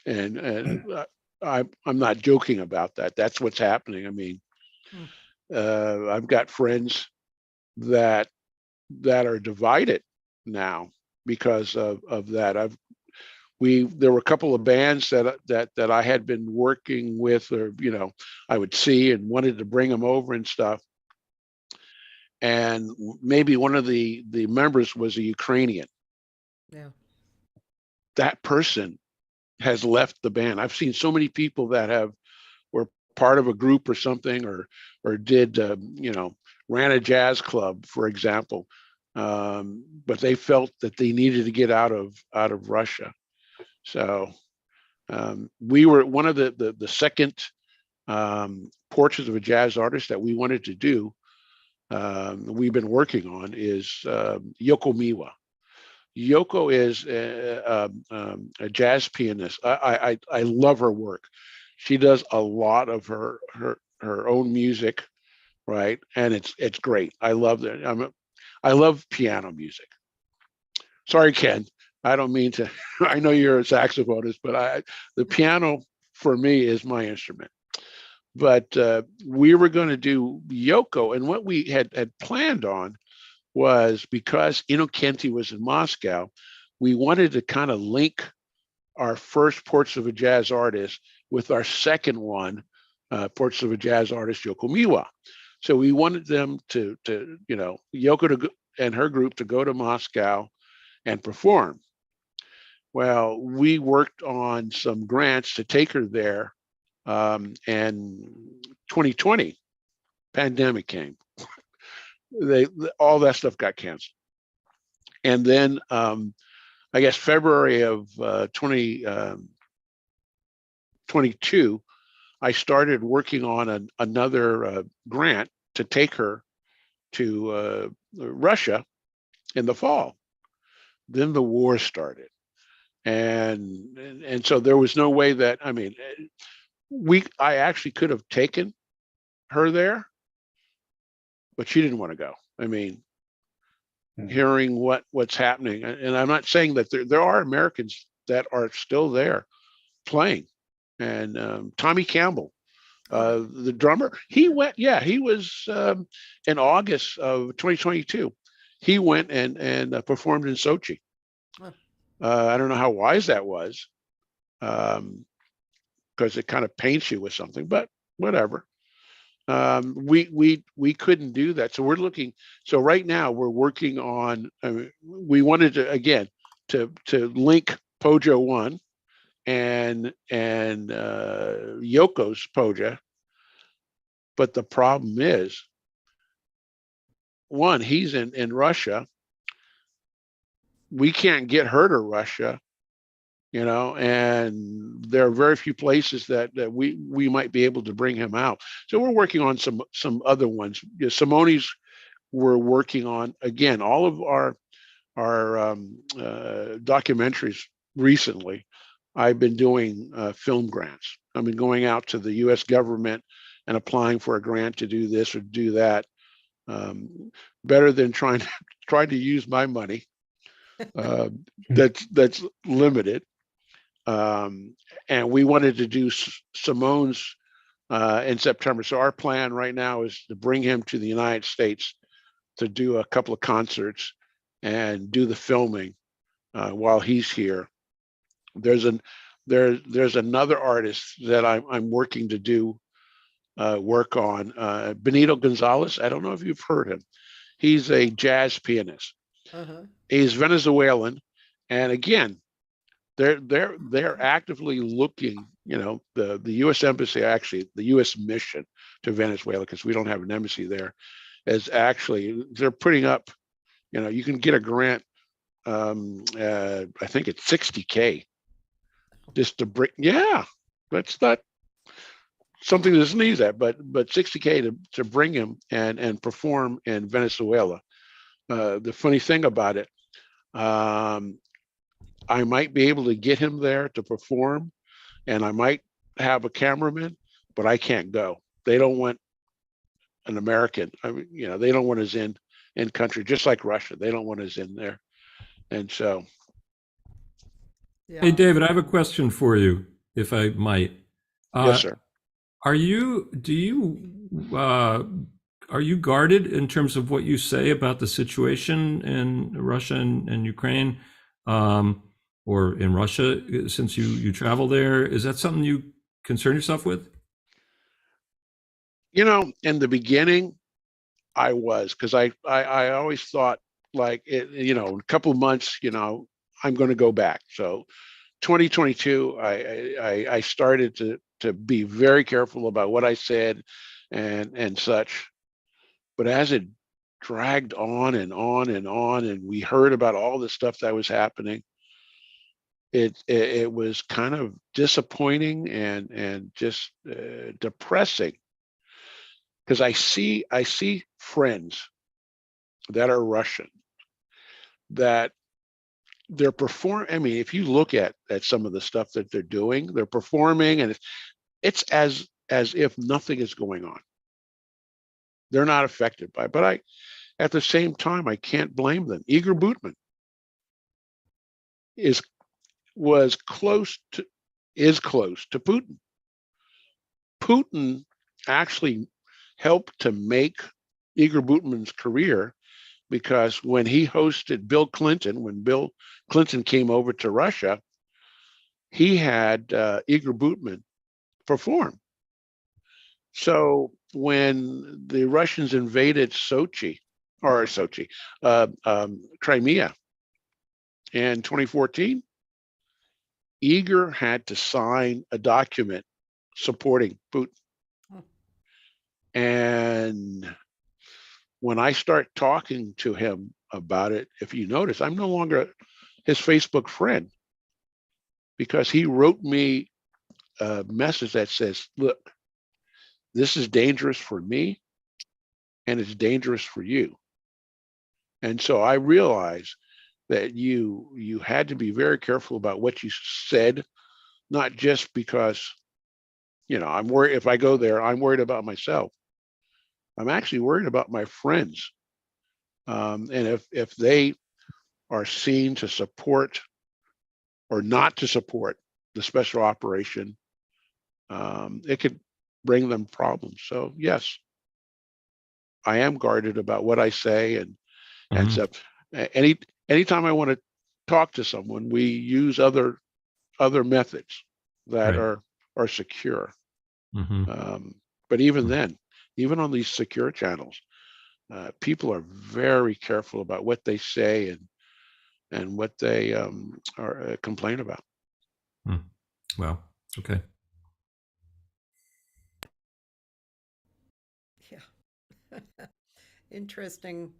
I'm not joking about that. That's what's happening. I mean, I've got friends that are divided now because of that. There were a couple of bands that I had been working with, or I would see and wanted to bring them over and stuff. And maybe one of the members was a Ukrainian. Yeah. That person has left the band. I've seen so many people that were part of a group or something, or did ran a jazz club, for example, but they felt that they needed to get out of Russia. So we were one of the second portraits of a jazz artist that we wanted to do. We've been working on is Yoko Miwa. Yoko is a jazz pianist. I love her work. She does a lot of her own music, right? And it's great. I love that. I love piano music. Sorry, Ken. I don't mean to. I know you're a saxophonist, but the piano for me is my instrument. But we were going to do Yoko, and what we had planned on was, because Innokenty was in Moscow, we wanted to kind of link our first Portraits of a Jazz Artist with our second one, Portraits of a Jazz Artist, Yoko Miwa. So we wanted them to Yoko and her group to go to Moscow and perform. Well, we worked on some grants to take her there, and 2020 pandemic came. All that stuff got canceled. And then I guess February of 2022, I started working on another grant to take her to Russia in the fall. Then the war started. And so there was no way that, I mean, I actually could have taken her there, but she didn't want to go. I mean, hearing what's happening, and I'm not saying that there are Americans that are still there playing, and Tommy Campbell, the drummer, he went. Yeah, he was in August of 2022. He went and performed in Sochi. I don't know how wise that was, because it kind of paints you with something, but whatever. We couldn't do that, so we're looking. So right now we're working on. We wanted to again to link Pojo 1 and Yoko's Poja, but the problem is, one, he's in Russia. We can't get her to Russia, and there are very few places that we might be able to bring him out. So we're working on some other ones. Simone's, we're working on, again, all of our documentaries recently. I've been doing film grants. I've been going out to the U.S. government and applying for a grant to do this or do that. Better than trying to use my money that's limited. And we wanted to do Simone's in September. So our plan right now is to bring him to the United States to do a couple of concerts and do the filming while he's here. There's another artist that I'm working to do work on, Benito Gonzalez. I don't know if you've heard him. He's a jazz pianist. He's Venezuelan, and again, they're actively looking. You know, the U.S. Embassy, actually the U.S. mission to Venezuela, because we don't have an embassy there, is actually they're putting up. You know, you can get a grant. I think it's $60K just to bring. Yeah, that's not something that needs that, but $60K to bring him and perform in Venezuela. The funny thing about it, I might be able to get him there to perform, and I might have a cameraman, but I can't go. They don't want an American. I mean, you know, they don't want us in country, just like Russia. They don't want us in there, and so. Yeah. Hey, David, I have a question for you, if I might. Yes, sir. Are you guarded in terms of what you say about the situation in Russia and Ukraine, or in Russia, since you travel there? Is that something you concern yourself with? You know, in the beginning, I was, because I always thought, like, you know, in a couple of months, you know, I'm going to go back. So 2022, I started to be very careful about what I said and such. But as it dragged on and on and on, and we heard about all the stuff that was happening, it was kind of disappointing and just depressing, because I see friends that are Russian that they're performing. I mean, if you look at some of the stuff that they're doing, they're performing, and it's as if nothing is going on. They're not affected by it. But at the same time, I can't blame them. Igor Boutman is close to Putin. Putin actually helped to make Igor Boutman's career, because when he hosted Bill Clinton, when Bill Clinton came over to Russia, he had Igor Boutman perform. So when the Russians invaded Crimea in 2014, Igor had to sign a document supporting Putin. And when I start talking to him about it, if you notice, I'm no longer his Facebook friend, because he wrote me a message that says, look, this is dangerous for me and it's dangerous for you. And so I realized that you had to be very careful about what you said, not just because, you know, I'm worried if I go there, I'm worried about myself. I'm actually worried about my friends. And if they are seen to support or not to support the special operation, it could bring them problems. So yes, I am guarded about what I say and stuff. Anytime I want to talk to someone, we use other methods that are secure. But even then, even on these secure channels, people are very careful about what they say and what they complain about. Wow. Okay. Yeah. Interesting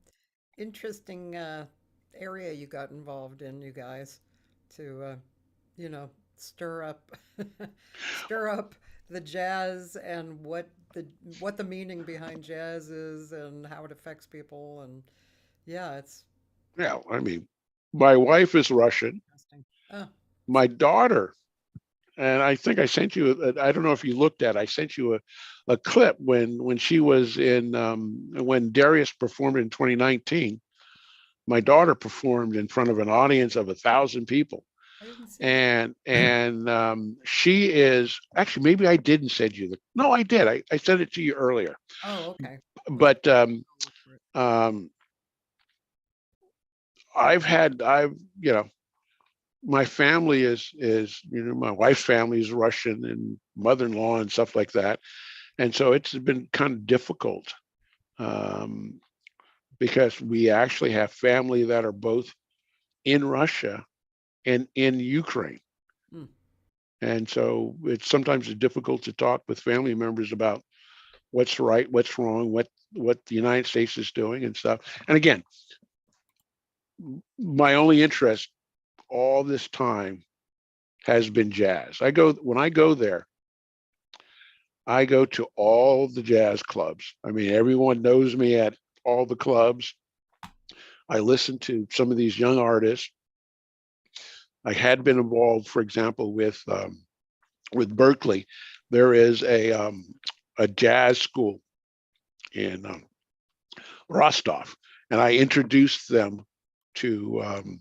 area you got involved in, you guys, to you know, stir up the jazz and what the meaning behind jazz is and how it affects people. And yeah, it's I mean, my wife is Russian. interesting. Oh, My daughter and I think I sent you. I don't know if you looked at. I sent you a clip when she was in when Darius performed in 2019. My daughter performed in front of an audience of 1,000 people, I didn't see that. and she is actually, maybe I didn't send you the. No, I did. I sent it to you earlier. Oh, okay. But I'll look for it. I've my family is my wife's family is Russian, and mother-in-law and stuff like that, and so it's been kind of difficult because we actually have family that are both in Russia and in Ukraine. Hmm. And so it's sometimes difficult to talk with family members about what's right, what's wrong, what the United States is doing and stuff. And again, my only interest all this time has been jazz. When I go there, I go to all the jazz clubs. I mean, everyone knows me at all the clubs. I listen to some of these young artists. I had been involved, for example, with Berkeley. There is a jazz school in Rostov, and I introduced them to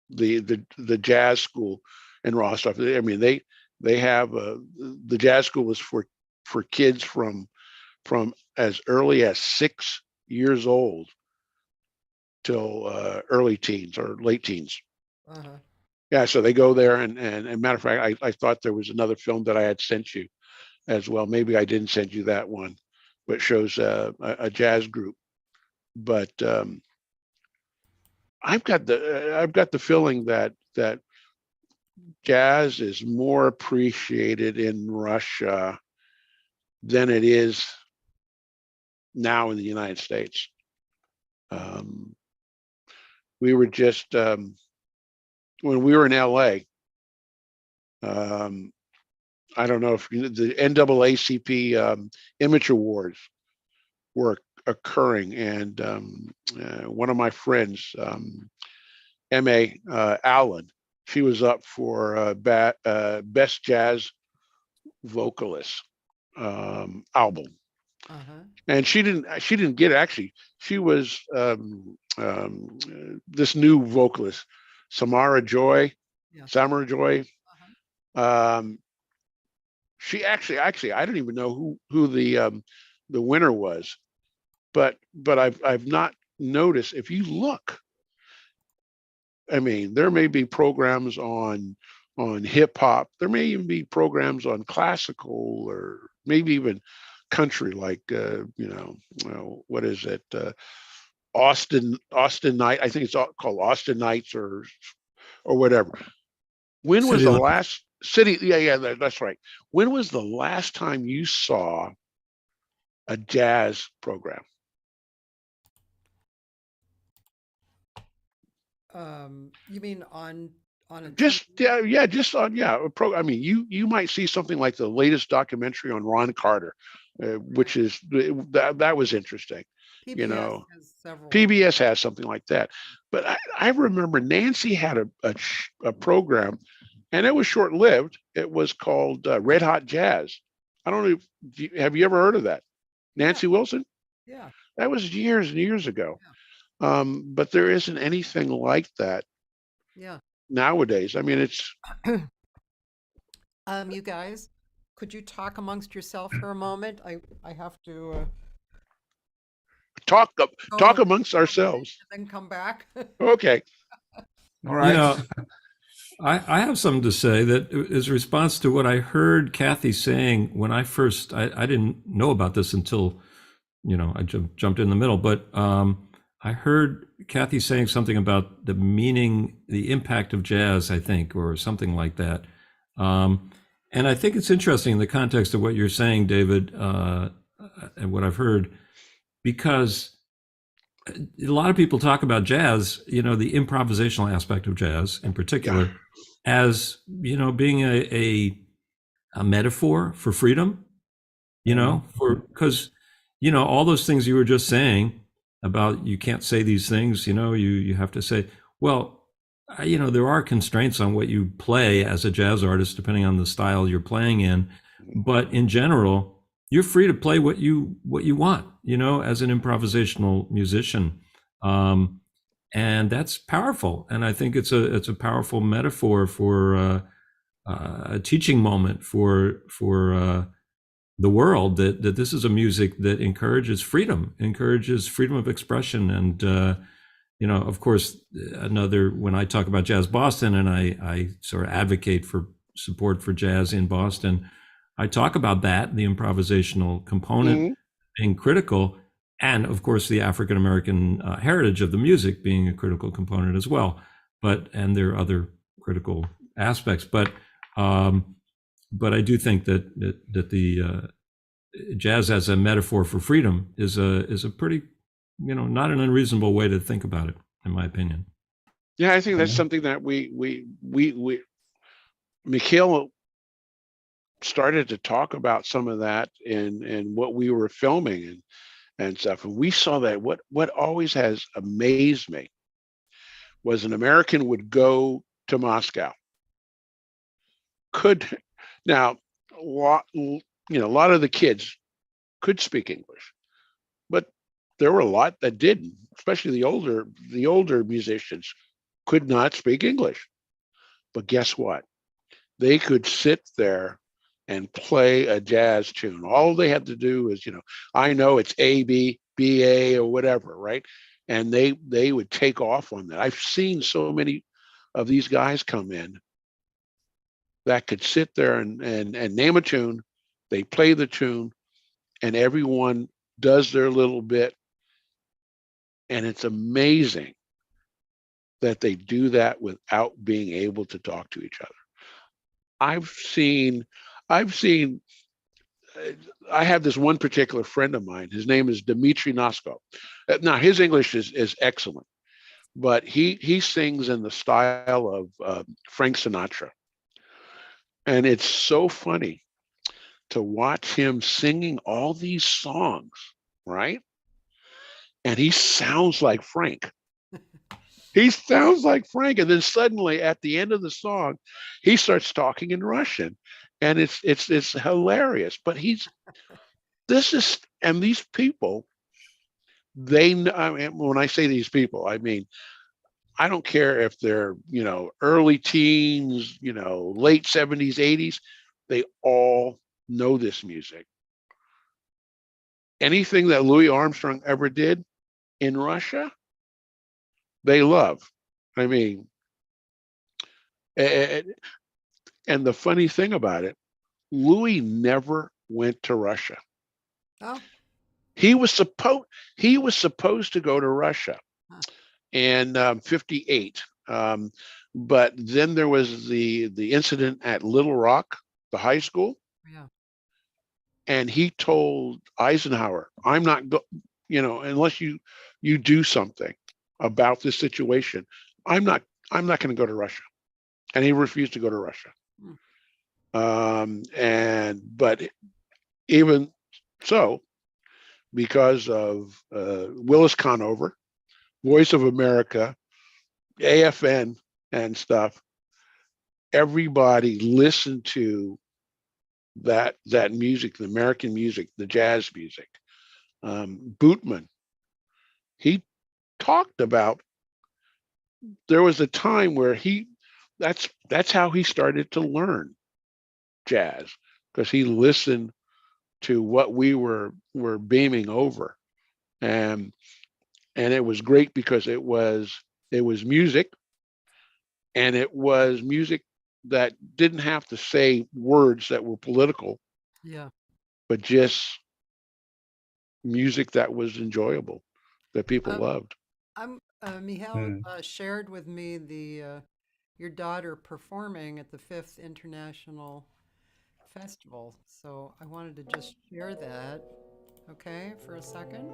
the jazz school in Rostov. I mean, they have the jazz school is for kids from as early as 6 years old till early teens or late teens. Uh-huh. Yeah, so they go there, and matter of fact, I thought there was another film that I had sent you as well. Maybe I didn't send you that one, but shows a jazz group. But I've got the feeling that jazz is more appreciated in Russia than it is now in the United States. We were just when we were in LA. I don't know if the NAACP Image Awards were occurring, and one of my friends, M.A. Allen, she was up for Best Jazz Vocalist album. Uh-huh. And she didn't get it. Actually, she was this new vocalist, Samara Joy. Yeah. Samara Joy. Uh-huh. She actually, I don't even know who the winner was, but I've not noticed. If you look, I mean, there may be programs on hip hop. There may even be programs on classical, or maybe even country, like what is it? Austin Night. I think it's called Austin Nights or whatever. When was the last city? Yeah, that's right. When was the last time you saw a jazz program? You mean on a Just TV? just on a program. I mean, you might see something like the latest documentary on Ron Carter, which is that was interesting. PBS has several. PBS has something like that, but I remember Nancy had a program, and it was short lived. It was called Red Hot Jazz. I don't know. Have you ever heard of that? Nancy Wilson? Yeah. That was years and years ago. Yeah. But there isn't anything like that. Yeah. Nowadays. I mean, it's. You guys, could you talk amongst yourself for a moment? I have to Talk go amongst ourselves. and then come back. Okay. All right. I have something to say that is a response to what I heard Cathy saying when I first, I didn't know about this until, I jumped in the middle, but I heard Cathy saying something about the meaning, the impact of jazz, I think, or something like that. And I think it's interesting in the context of what you're saying, David, and what I've heard, because a lot of people talk about jazz, the improvisational aspect of jazz in particular, as, being a metaphor for freedom, because, all those things you were just saying about you can't say these things, you have to say, well, you know, there are constraints on what you play as a jazz artist, depending on the style you're playing in. But in general, you're free to play what you want, you know, as an improvisational musician. And that's powerful. And I think it's a powerful metaphor for a teaching moment for the world, that this is a music that encourages freedom of expression. And you know, of course, when I talk about Jazz Boston, and I sort of advocate for support for jazz in Boston, I talk about that, the improvisational component being critical, and of course the African American heritage of the music being a critical component as well. And there are other critical aspects, but I do think that the jazz as a metaphor for freedom is a pretty, you know, not an unreasonable way to think about it, in my opinion. Yeah, I think that's something that Michiel started to talk about some of that in what we were filming and stuff. And we saw that what always has amazed me was an American would go to Moscow. Now, a lot of the kids could speak English, but there were a lot that didn't, especially the older musicians could not speak English. But guess what? They could sit there and play a jazz tune. All they had to do is, I know it's A, B, B, A, or whatever, right? And they would take off on that. I've seen so many of these guys come in that could sit there and name a tune. They play the tune, and everyone does their little bit. And it's amazing that they do that without being able to talk to each other. I have this one particular friend of mine. His name is Dmitry Nosko. Now, his English is excellent, but he sings in the style of Frank Sinatra. And it's so funny to watch him singing all these songs, right? And he sounds like Frank. He sounds like Frank. And then suddenly at the end of the song, he starts talking in Russian. And it's hilarious. But these people, when I say these people, I mean, I don't care if they're, early teens, late 70s, 80s, they all know this music. Anything that Louis Armstrong ever did in Russia, they love. I mean, and the funny thing about it, Louis never went to Russia. Oh. He was supposed to go to Russia in 58. But then there was the incident at Little Rock, the high school. Yeah. And he told Eisenhower, I'm not unless you do something about this situation, I'm not going to go to Russia. And he refused to go to Russia. But even so, because of Willis Conover, Voice of America, AFN and stuff, everybody listened to that music, the American music, the jazz music. Bootman, he talked about, there was a time where that's how he started to learn jazz, because he listened to what we were beaming over. And it was great because it was music, and it was music that didn't have to say words that were political. Yeah. But just music that was enjoyable, that people loved. Michiel shared with me your daughter performing at the 5th International Festival. So I wanted to just share that, okay, for a second.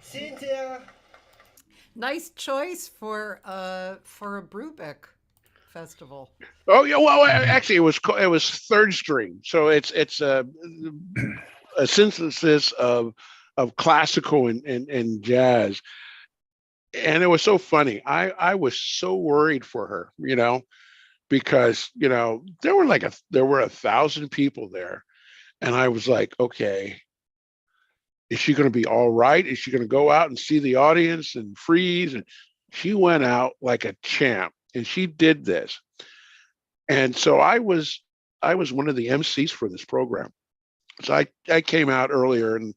Cynthia. Nice choice for a Brubeck festival. Oh yeah, well actually it was third string, so it's a synthesis of classical and jazz, and it was so funny. I was so worried for her, because there were 1,000 people there, and I was like, okay, is she going to be all right? Is she going to go out and see the audience and freeze? And she went out like a champ, and she did this. And so I was one of the MCs for this program. So I came out earlier and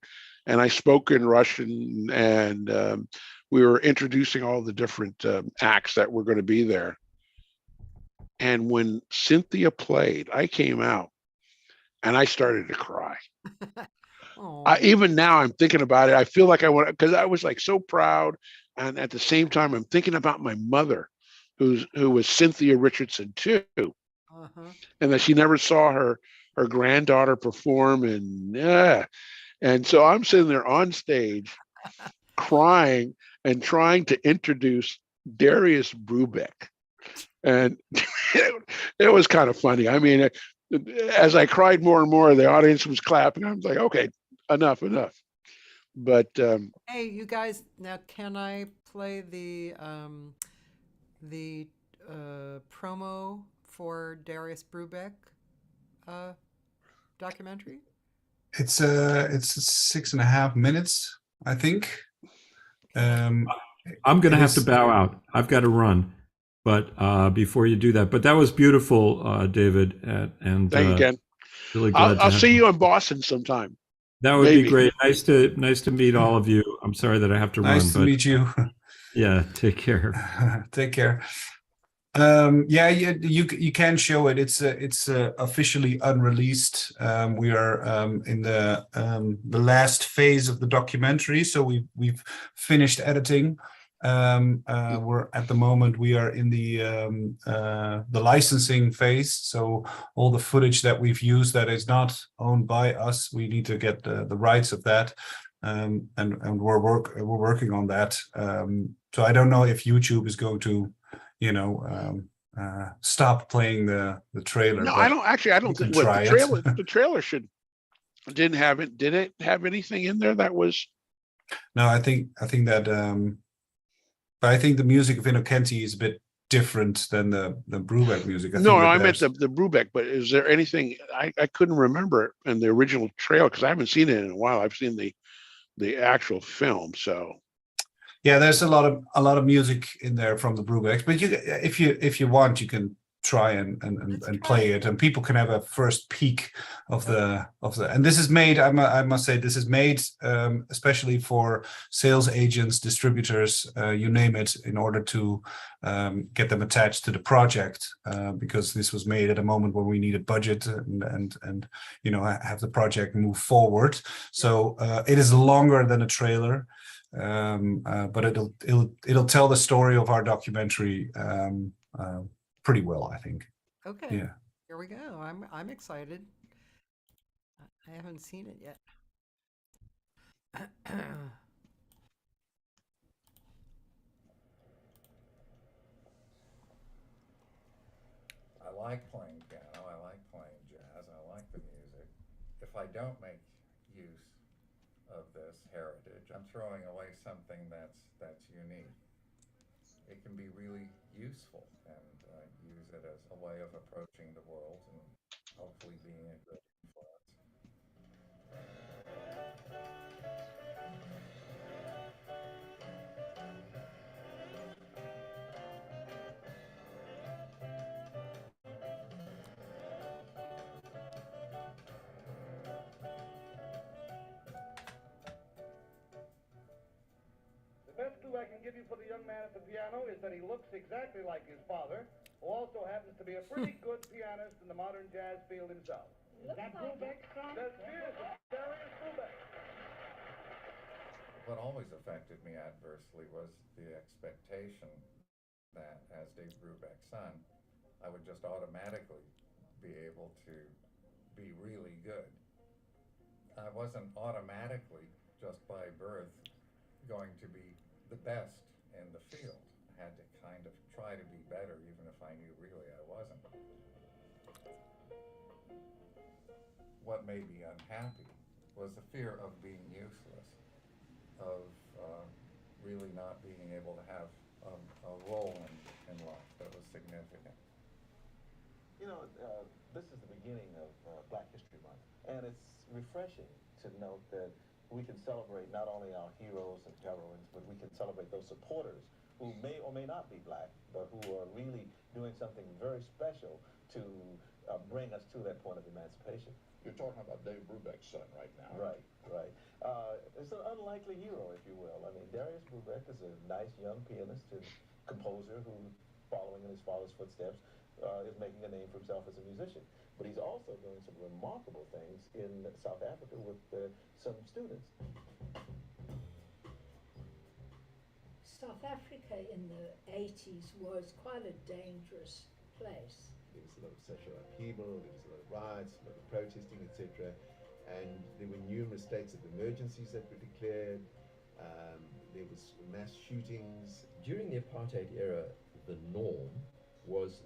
I spoke in Russian, and we were introducing all the different acts that were going to be there. And when Cynthia played, I came out and I started to cry. Oh, Even now I'm thinking about it. I feel like I want, because I was like so proud, and at the same time I'm thinking about my mother, who was Cynthia Richardson too, uh-huh. and that she never saw her granddaughter perform, and so I'm sitting there on stage crying and trying to introduce Darius Brubeck, and it was kind of funny. I mean, as I cried more and more, the audience was clapping. I was like, okay, enough. But Hey, you guys, now can I play the promo for Darius Brubeck documentary? It's 6.5 minutes, I think. I'm going to have to bow out. I've got to run. But before you do that, but that was beautiful, David, and thank you, Ken. really glad I'll to have see you in Boston sometime. That would be Maybe. great. Nice to meet all of you. I'm sorry that I have to run. Nice to meet you. Yeah, take care. Take care. Yeah, you can show it. It's officially unreleased. We are in the last phase of the documentary, so we've finished editing. We're at the moment we are in the licensing phase. So all the footage that we've used that is not owned by us, we need to get the rights of that, and we're working on that. So I don't know if YouTube is going to, stop playing the trailer. No, I don't actually. I don't think what try the trailer didn't have it. Did it have anything in there that was? No, I think that. But I think the music of Innokenty is a bit different than the Brubeck music. No, I meant the Brubeck. But is there anything I couldn't remember in the original trailer, because I haven't seen it in a while. I've seen the actual film. So yeah, there's a lot of music in there from the Brubecks. But if you want, you can try and play it, and people can have a first peek of the and this is made, I must say, this is made especially for sales agents, distributors, you name it, in order to get them attached to the project, because this was made at a moment when we needed budget and have the project move forward. So it is longer than a trailer, but it'll tell the story of our documentary pretty well, I think. Okay. Yeah. Here we go. I'm excited. I haven't seen it yet. I like playing piano, I like playing jazz, I like the music. If I don't make use of this heritage, I'm throwing away something that's unique. It can be really useful, and use it as a way of approaching the world and hopefully being a good influence. The best clue I can give you for the young man at the piano is that he looks exactly like his father, who also happens to be a pretty good pianist in the modern jazz field himself. Is that Brubeck's son? That's it. Darius Brubeck. What always affected me adversely was the expectation that as Dave Brubeck's son, I would just automatically be able to be really good. I wasn't automatically, just by birth, going to be the best in the field. I had to kind of try to be better, even if I knew really I wasn't. What made me unhappy was the fear of being useless, of really not being able to have a role in life that was significant. You know, this is the beginning of Black History Month, and it's refreshing to note that we can celebrate not only our heroes and heroines, but we can celebrate those supporters who may or may not be Black, but who are really doing something very special to bring us to that point of emancipation. You're talking about Dave Brubeck's son right now. Right, right. It's an unlikely hero, if you will. I mean, Darius Brubeck is a nice young pianist and composer who, following in his father's footsteps, is making a name for himself as a musician. But he's also doing some remarkable things in South Africa with some students. South Africa in the 80s was quite a dangerous place. There was a lot of social upheaval, there was a lot of riots, a lot of protesting, etc. And there were numerous states of emergencies that were declared. There was mass shootings. During the apartheid era, the norm was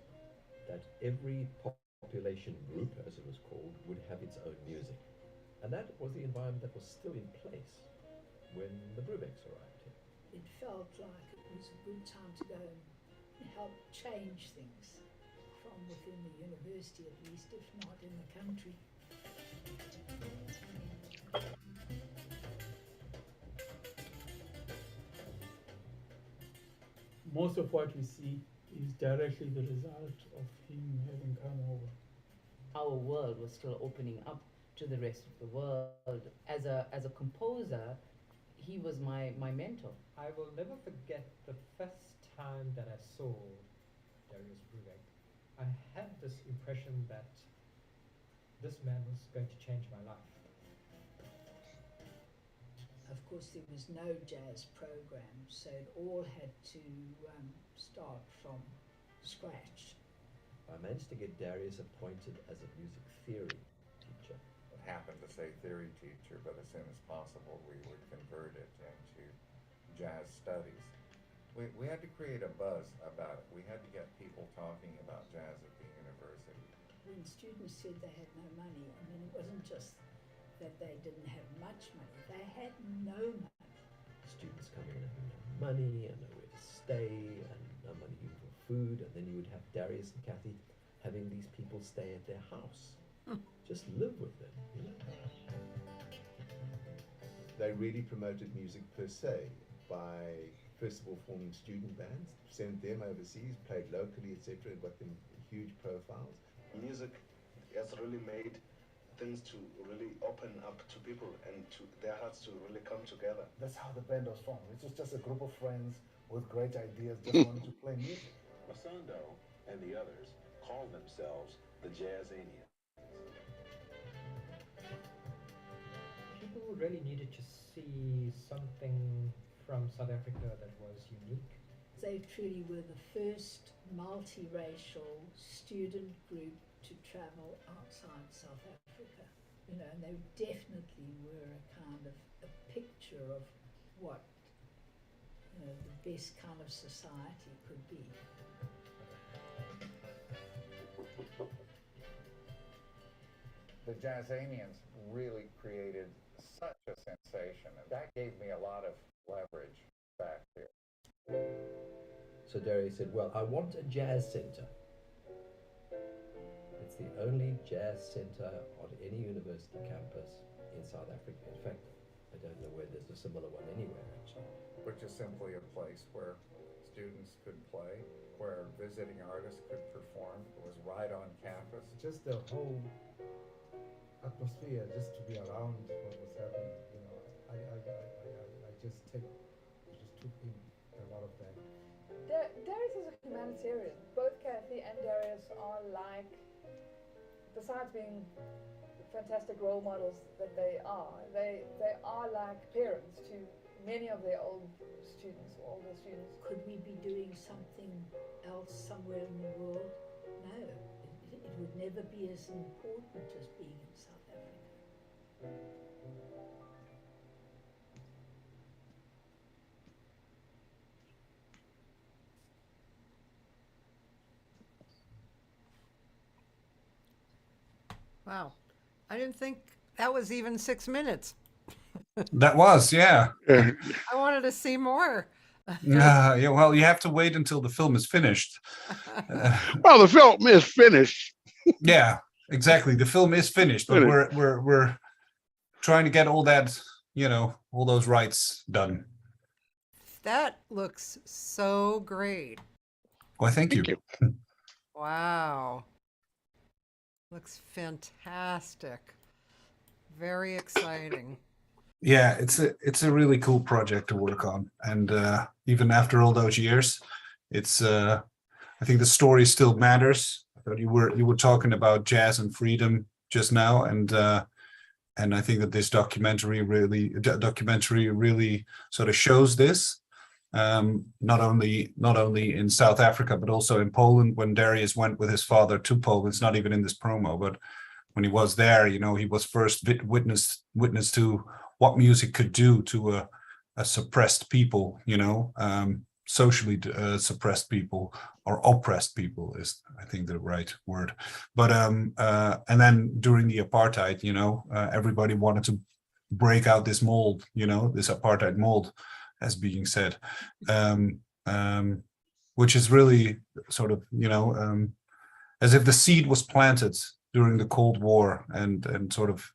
that every population group, as it was called, would have its own music. And that was the environment that was still in place when the Brubecks arrived here. It felt like it was a good time to go and help change things from within the university, at least, if not in the country. Most of what we see is directly the result of him having come over. Our world was still opening up to the rest of the world. As a composer, he was my mentor. I will never forget the first time that I saw Darius Brubeck. I had this impression that this man was going to change my life. Of course, there was no jazz program, so it all had to start from scratch. I managed to get Darius appointed as a music theory teacher. It happened to say theory teacher, but as soon as possible we would convert it into jazz studies. We had to create a buzz about it. We had to get people talking about jazz at the university. When students said they had no money, I mean, it wasn't just that they didn't have much money, they had no money. Students coming in and no money and nowhere to stay and no money even for food, and then you would have Darius and Cathy having these people stay at their house. Just live with them, you know. They really promoted music per se by, first of all, forming student bands, sent them overseas, played locally, etc., and got them huge profiles. Music has really made things to really open up to people and to their hearts to really come together. That's how the band was formed. It was just a group of friends with great ideas just wanting to play music. Masando and the others called themselves the Jazzanians. People really needed to see something from South Africa that was unique. They truly were the first multiracial student group to travel outside South Africa. You know, and they definitely were a kind of a picture of what, you know, the best kind of society could be. The Jazzanians really created such a sensation, and that gave me a lot of leverage back there. So Darius said, well, I want a jazz center. It's the only jazz center on any university campus in South Africa. In fact, I don't know where there's a similar one anywhere, actually. Which is simply a place where students could play, where visiting artists could perform. It was right on campus. Just the whole atmosphere, just to be around what was happening, you know, I just took in a lot of that. Darius is a humanitarian. Both Cathy and Darius are like, besides being fantastic role models that they are like parents to many of their older students. Could we be doing something else somewhere in the world? No, it would never be as important as being in South Africa. Wow. I didn't think that was even 6 minutes. That was, yeah. Yeah. I wanted to see more. Yeah, well, you have to wait until the film is finished. Well, the film is finished. Yeah, exactly. The film is finished, but we're trying to get all that, all those rights done. That looks so great. Well, thank you. Wow. Looks fantastic. Very exciting. Yeah, it's a really cool project to work on, and even after all those years, it's I think the story still matters. I thought you were talking about jazz and freedom just now, and I think that this documentary really sort of shows this. Not only in South Africa, but also in Poland, when Darius went with his father to Poland. It's not even in this promo, but when he was there, he was first witness to what music could do to a suppressed people, socially suppressed people, or oppressed people is, I think, the right word. But and then during the apartheid, everybody wanted to break out this mold, this apartheid mold, as being said, which is really sort of, as if the seed was planted during the Cold War, and sort of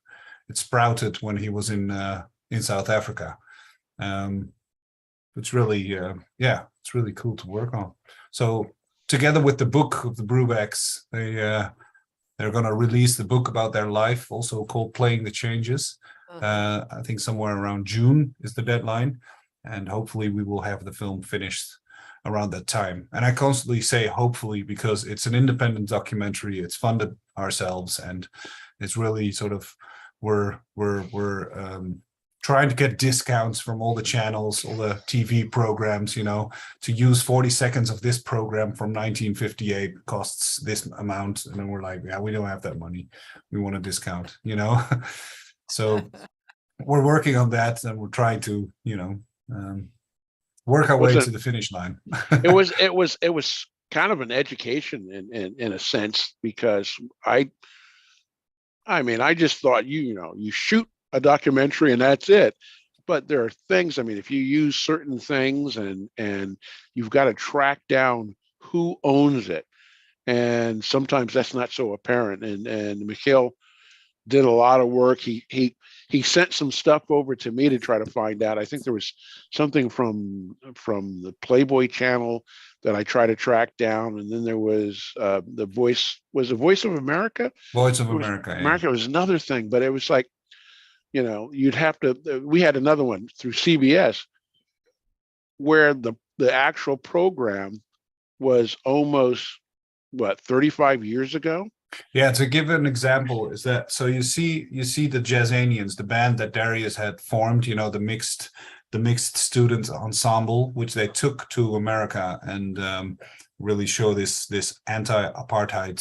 it sprouted when he was in South Africa. It's really, it's really cool to work on. So together with the book of the Brubecks, they're going to release the book about their life, also called Playing the Changes. I think somewhere around June is the deadline. And hopefully we will have the film finished around that time. And I constantly say hopefully, because it's an independent documentary. It's funded ourselves, and it's really sort of we're trying to get discounts from all the channels, all the TV programs, to use 40 seconds of this program from 1958 costs this amount. And then we're like, yeah, we don't have that money. We want a discount, So we're working on that, and we're trying to, work our way to the finish line. it was kind of an education in a sense, because I just thought, you shoot a documentary and that's it. But there are things, if you use certain things, and you've got to track down who owns it. And sometimes that's not so apparent. And Michiel did a lot of work. He sent some stuff over to me to try to find out. I think there was something from the Playboy channel that I tried to track down, and then there was the Voice of America. Voice of America. America was another thing, but it was like, you'd have to. We had another one through CBS, where the actual program was almost 35 years ago. Yeah, to give an example, is that so you see the Jazzanians, the band that Darius had formed, the mixed student ensemble, which they took to America and really show this anti-apartheid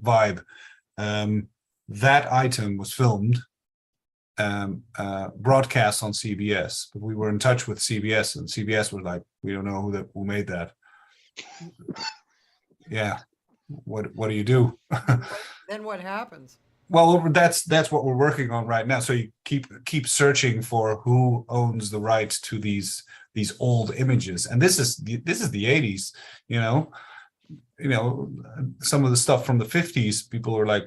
vibe. That item was filmed, broadcast on CBS, but we were in touch with CBS, and CBS was like, we don't know who made that. Yeah. What do you do? Then what happens? Well, that's what we're working on right now. So you keep searching for who owns the rights to these old images, and this is the 80s. Some of the stuff from the 50s, people are like,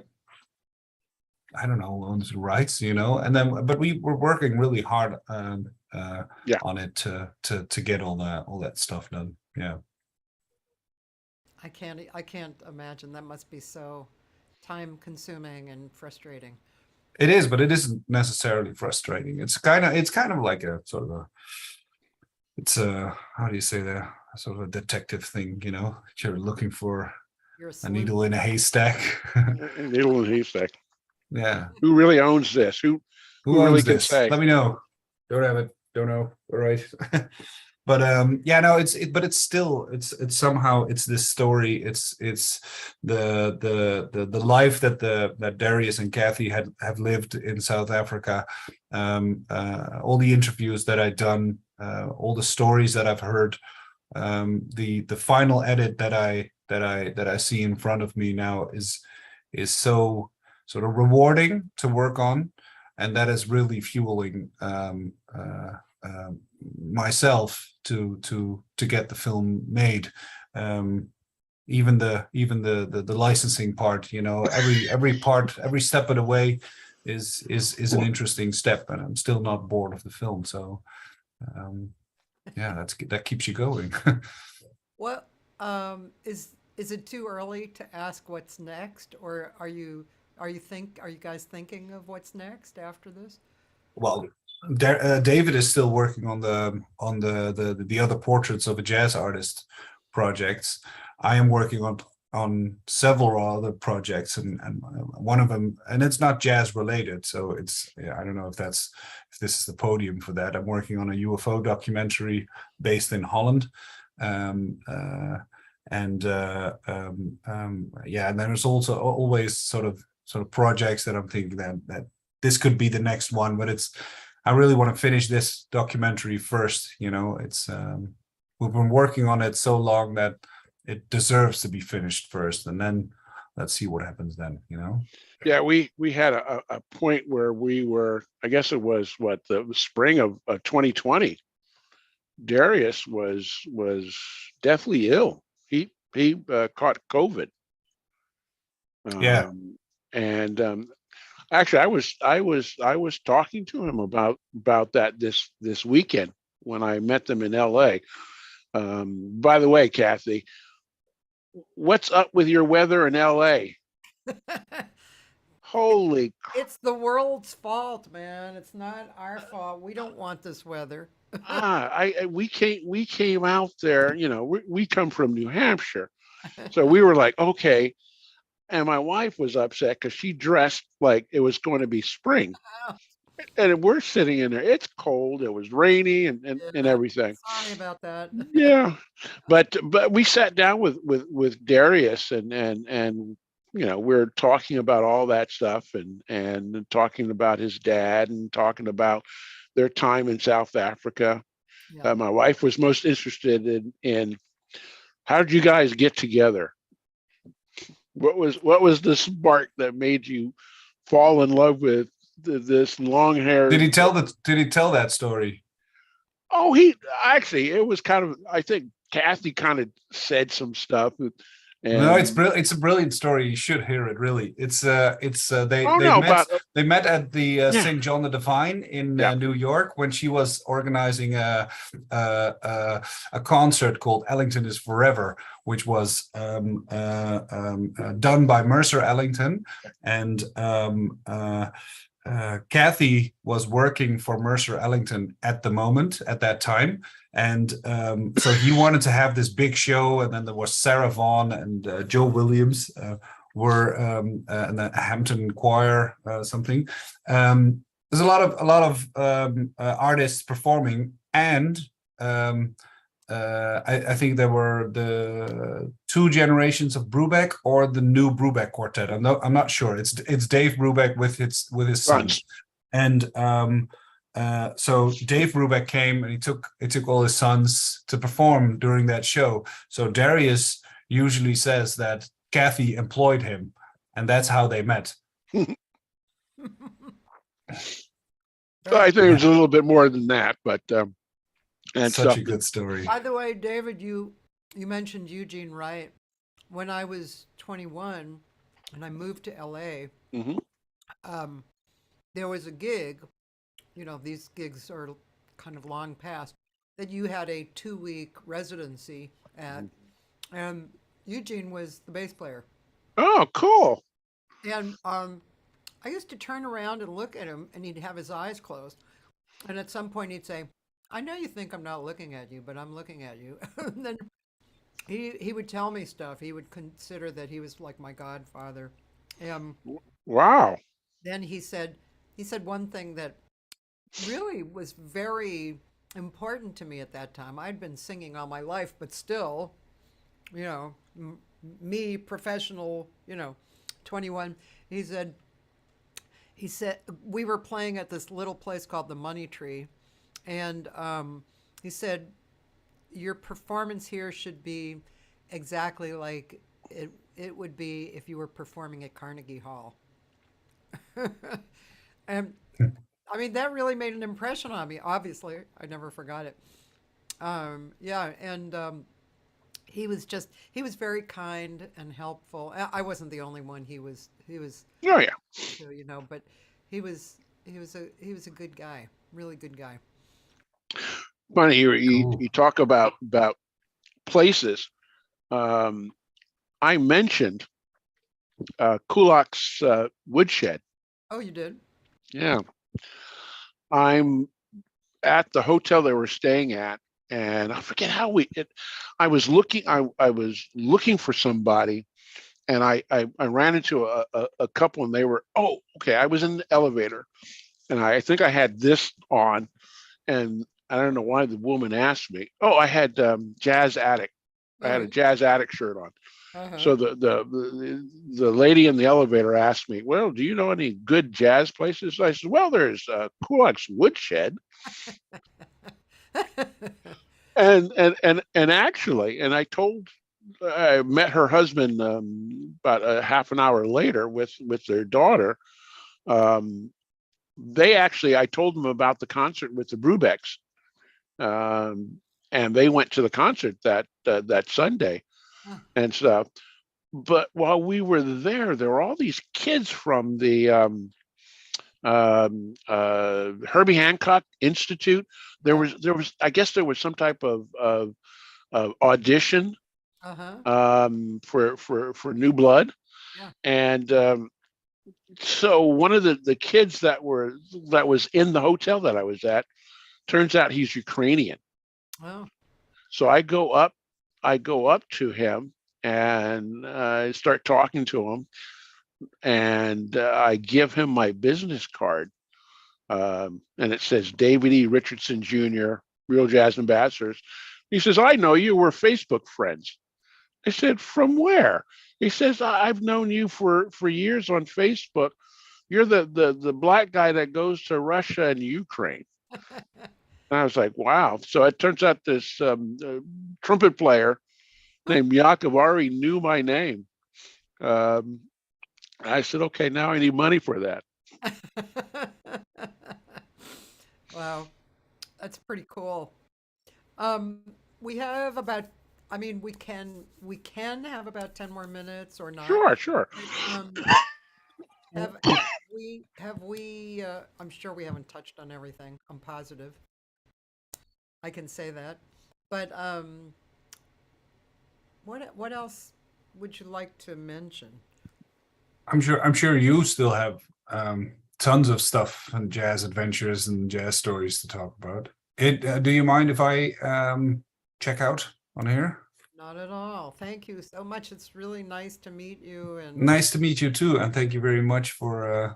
I don't know who owns the rights, and then but we were working really hard on it to get all that stuff done. Yeah. I can't imagine. That must be so time consuming and frustrating. It is, but it isn't necessarily frustrating. It's kind of like a sort of it's a, how do you say that? Sort of a detective thing, You're looking for a needle in a haystack. A needle in a haystack. Yeah. Who really owns this? Who owns really this? Can say? Let me know. Don't have it. Don't know. All right. But it's still somehow it's this story. It's the life that Darius and Cathy have lived in South Africa. All the interviews that I've done, all the stories that I've heard. The final edit that I see in front of me now is so sort of rewarding to work on, and that is really fueling myself to get the film made. Even the licensing part, you know, every step of the way is an interesting step, and I'm still not bored of the film. So yeah, that keeps you going. What is it too early to ask what's next, or are you guys thinking of what's next after this? Well, David is still working on the other portraits of a jazz artist projects. I am working on several other projects, and one of them, and it's not jazz related, so it's, yeah, I don't know if this is the podium for that. I'm working on a UFO documentary based in Holland. Yeah, and then there's also always sort of projects that I'm thinking that this could be the next one, but I really want to finish this documentary first. You know, it's we've been working on it so long that it deserves to be finished first, and then let's see what happens then, you know. Yeah, we had a point where we were, I guess it was the spring of 2020. Darius was deathly ill. He caught COVID. Yeah. And actually, I was talking to him about that this weekend when I met them in LA. By the way, Cathy, what's up with your weather in LA? Holy It's the world's fault, man. It's not our fault. We don't want this weather. we came out there, you know, we come from New Hampshire. So we were like, okay. And my wife was upset because she dressed like it was going to be spring. And we're sitting in there. It's cold. It was rainy and everything. Sorry about that. Yeah. But we sat down with Darius and you know, we're talking about all that stuff and talking about his dad and talking about their time in South Africa. Yeah. My wife was most interested in how did you guys get together? What was the spark that made you fall in love with this long hair? Did he tell that story? Oh, it was kind of, I think Cathy kind of said some stuff. No, it's a brilliant story. You should hear it. Really, they met at the St. John the Divine in New York when she was organizing a concert called Ellington is Forever, which was done by Mercer Ellington, and Cathy was working for Mercer Ellington at that time. And so he wanted to have this big show, and then there was Sarah Vaughan and Joe Williams were and the Hampton Choir something. There's a lot of artists performing, and I think there were the two generations of Brubeck or the new Brubeck quartet. I'm not sure. It's Dave Brubeck with his sons, and so Dave Brubeck came and he took all his sons to perform during that show. So Darius usually says that Cathy employed him, and that's how they met. I think there's a little bit more than that, but and such a good story. By the way, David, you mentioned Eugene Wright. When I was 21 and I moved to LA, there was a gig. You know, these gigs are kind of long past, that you had a 2-week residency at, and Eugene was the bass player. Oh, cool. And I used to turn around and look at him, and he'd have his eyes closed. And at some point he'd say, I know you think I'm not looking at you, but I'm looking at you. And then he would tell me stuff. He would consider that he was like my godfather. Wow. Then he said one thing that really was very important to me at that time. I'd been singing all my life, but still, you know, me, professional, you know, 21. He said we were playing at this little place called the Money Tree, and he said your performance here should be exactly like it would be if you were performing at Carnegie Hall. And I mean, that really made an impression on me. Obviously, I never forgot it. Yeah, and he was very kind and helpful. I wasn't the only one. He was Oh yeah. too, but he was he was a good guy, really good guy. Funny you Cool. you talk about places. Um, I mentioned Kulak's woodshed. Oh, you did? Yeah, I'm at the hotel they were staying at, and I forget how I was looking for somebody, and I ran into a couple, and they were, oh, okay. I was in the elevator, and I think I had this on, and I don't know why the woman asked me. Oh, I had Jazz Attic. I had Oh, a Jazz Attic shirt on. uh-huh. So the lady in the elevator asked me, "Well, do you know any good jazz places?" I said, "Well, there's Kulak's Woodshed." And actually, and I met her husband about a half an hour later with their daughter. Um, I told them about the concert with the Brubecks, um, and they went to the concert that Sunday Huh. and stuff. But while we were there were all these kids from the Herbie Hancock Institute. I guess there was some type of audition Uh-huh. for New Blood, Yeah. and so one of the kids that was in the hotel that I was at, turns out he's Ukrainian. Oh. So I go up to him and I start talking to him, and I give him my business card, and it says David E. Richardson Jr., Real Jazz Ambassadors. He says, "I know you. We're Facebook friends." I said, "From where?" He says, "I've known you for years on Facebook. You're the black guy that goes to Russia and Ukraine." And I was like, "Wow!" So it turns out this trumpet player named Yakov already knew my name. Um, I said, "Okay, now I need money for that." Wow, that's pretty cool. Um, we have about, I mean, we can have about 10 more minutes or not. Sure, sure. But, have we I'm sure we haven't touched on everything. I'm positive. I can say that. But what else would you like to mention? I'm sure you still have tons of stuff and jazz adventures and jazz stories to talk about. Do you mind if I check out on here? Not at all. Thank you so much. It's really nice to meet you and Nice to meet you too, and thank you very much for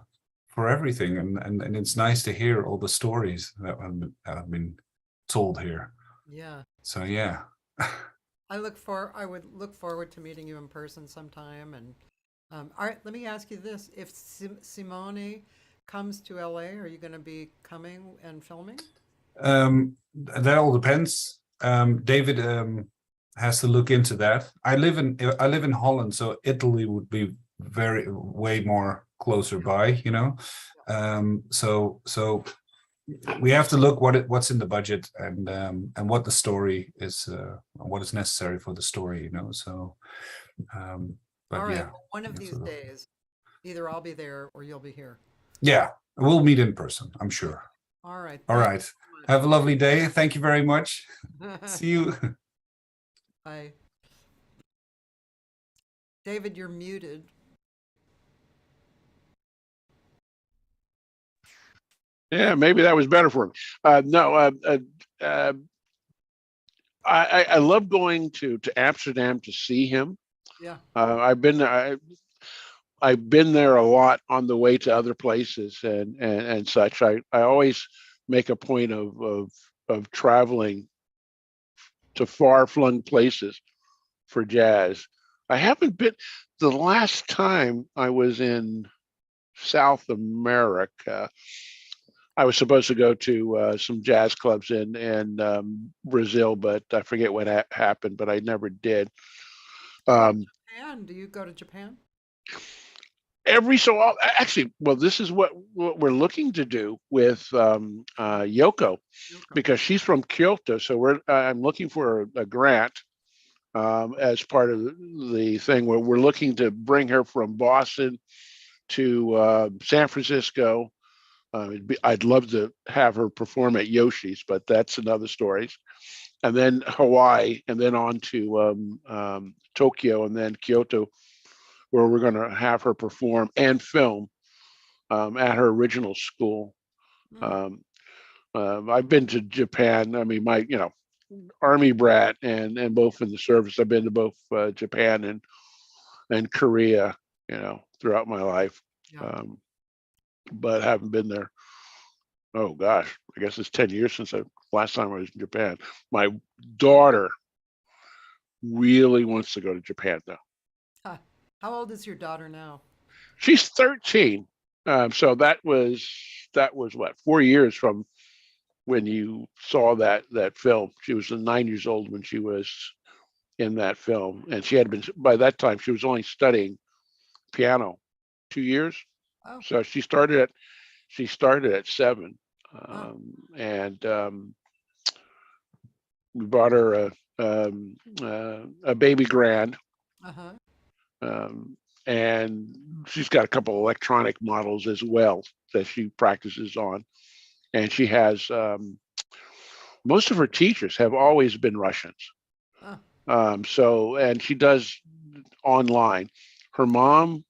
everything. And it's nice to hear all the stories that have been told here. yeah. So yeah. I would look forward to meeting you in person sometime. And all right, let me ask you this: if Simone comes to LA, are you going to be coming and filming? That all depends. David has to look into that. I live in Holland, so Italy would be way more closer by, you know. So we have to look what's in the budget and what the story is, what is necessary for the story, you know. So but All right, yeah, well, one of these days, either I'll be there or you'll be here. yeah, we'll meet in person, I'm sure. All right. All Thank right. you so much. Have a lovely day. Thank you very much. See you. Bye. David, you're muted. Yeah, maybe that was better for him. No, uh, I love going to Amsterdam to see him. Yeah. I've been there a lot on the way to other places and such. I always make a point of traveling to far flung places for jazz. I haven't been. The last time I was in South America, I was supposed to go to some jazz clubs in Brazil, but I forget what happened. But I never did. What about Um, Japan? Do you go to Japan? every so actually, well, this is what we're looking to do with Yoko, because she's from Kyoto. So I'm looking for a grant as part of the thing where we're looking to bring her from Boston to San Francisco. I'd love to have her perform at Yoshi's, but that's another story. And then Hawaii, and then on to Tokyo, and then Kyoto, where we're going to have her perform and film at her original school. I've been to Japan. I mean, my Army brat, and both in the service. I've been to both Japan and Korea, throughout my life, but haven't been there. Oh gosh, I guess it's 10 years since last time I was in Japan. My daughter really wants to go to Japan though. How old is your daughter now? She's 13. So that was what, 4 years from when you saw that film. She was 9 years old when she was in that film, and she had been, by that time she was only studying piano 2 years. Oh. So she started at 7, and we bought her a baby grand. And she's got a couple electronic models as well that she practices on, and she has most of her teachers have always been Russians. So, and she does online. Her mom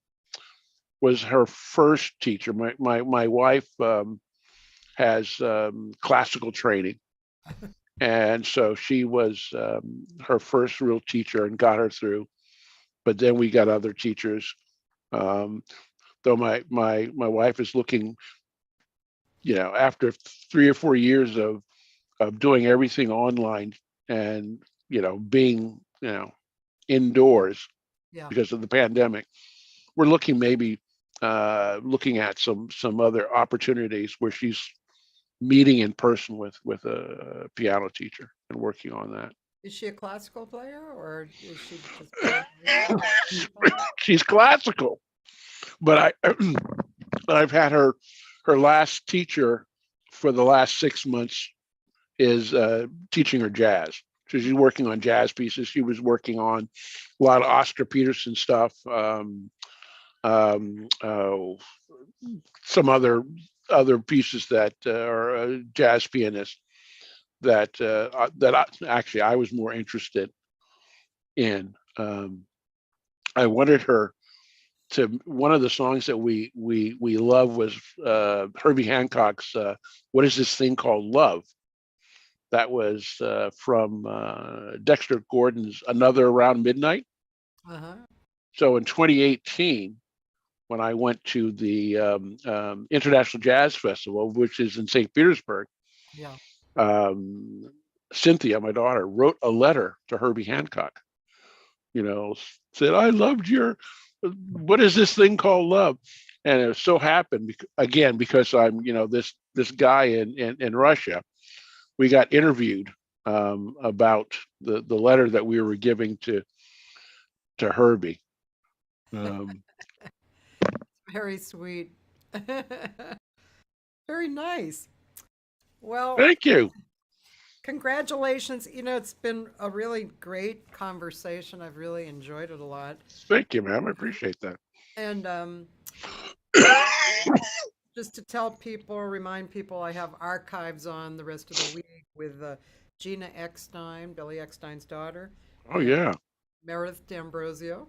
was her first teacher. My wife has classical training, and so she was her first real teacher and got her through. But then we got other teachers. Though my wife is looking, after 3 or 4 years of doing everything online and being indoors because of the pandemic, we're looking maybe looking at some other opportunities where she's meeting in person with a piano teacher and working on that. Is she a classical player, or is she just She's classical, but I've had her last teacher for the last 6 months is teaching her jazz. So she's working on jazz pieces. She was working on a lot of Oscar Peterson stuff, some other pieces that are jazz pianists that I was more interested in. I wanted her to, one of the songs that we love was Herbie Hancock's "What Is This Thing Called Love?" That was from Dexter Gordon's "Another Around Midnight." So in 2018, when I went to the International Jazz Festival, which is in St. Petersburg, Cynthia, my daughter, wrote a letter to Herbie Hancock, said, "I loved your, what is this thing called love?" And it so happened, again, because I'm, this guy in Russia, we got interviewed about the letter that we were giving to Herbie. Very sweet. Very nice. Well, thank you. Congratulations. It's been a really great conversation. I've really enjoyed it a lot. Thank you, ma'am. I appreciate that. And just to remind people, I have archives on the rest of the week with Gina Eckstein, Billy Eckstein's daughter. Oh, yeah. Meredith D'Ambrosio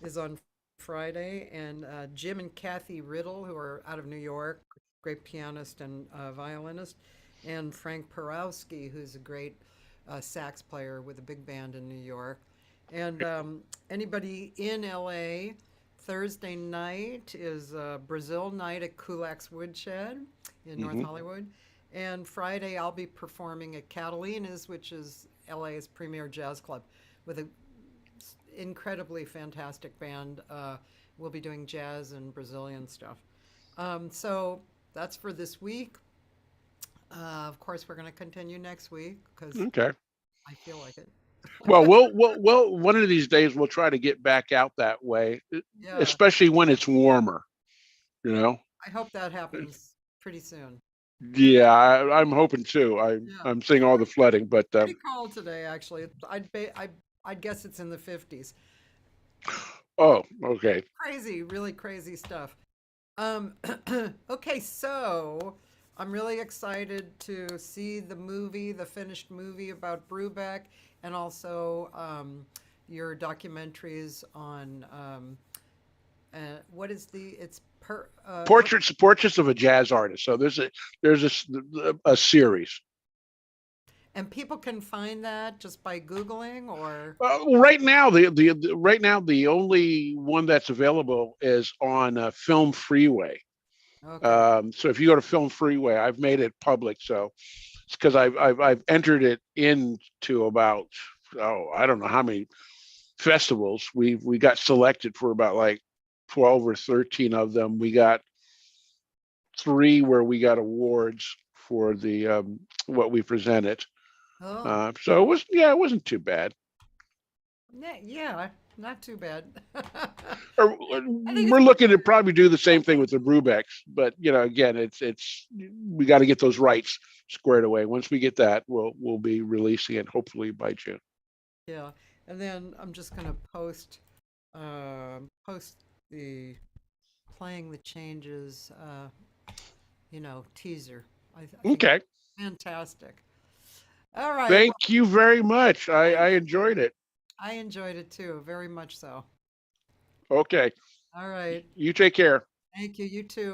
is on Friday, and Jim and Cathy Riddle, who are out of New York, great pianist and violinist, and Frank Porowski, who's a great sax player with a big band in New York. And anybody in LA, Thursday night is Brazil night at Kulak's Woodshed in North Hollywood. And Friday I'll be performing at Catalina's, which is LA's premier jazz club, with an incredibly fantastic band. We'll be doing jazz and Brazilian stuff. So that's for this week. Of course, we're going to continue next week because I feel like it. Well, one of these days we'll try to get back out that way, Yeah. especially when it's warmer. You know. I hope that happens pretty soon. Yeah, I'm hoping too. I'm seeing all the flooding, but Pretty cold today, actually. I'd guess it's in the 50s. oh, okay. Crazy, really crazy stuff. Okay, so I'm really excited to see the finished movie about Brubeck, and also your documentaries on what is it's portraits of a jazz artist. So there's a series. And people can find that just by Googling, or right now the only one that's available is on Film Freeway. Okay. So if you go to Film Freeway, I've made it public. So it's because I've entered it into about I don't know how many festivals. We got selected for about like 12 or 13 of them. We got 3 where we got awards for the what we presented. Oh. So it wasn't too bad. Yeah, not too bad. We're looking to probably do the same thing with the Brubecks, but again, it's we got to get those rights squared away. Once we get that, we'll be releasing it hopefully by June. Yeah, and then I'm just gonna post the playing the changes, teaser. I think Okay. Fantastic. All right. Thank you very much. I enjoyed it. I enjoyed it too, very much so. Okay. All right. You take care. Thank you. You too.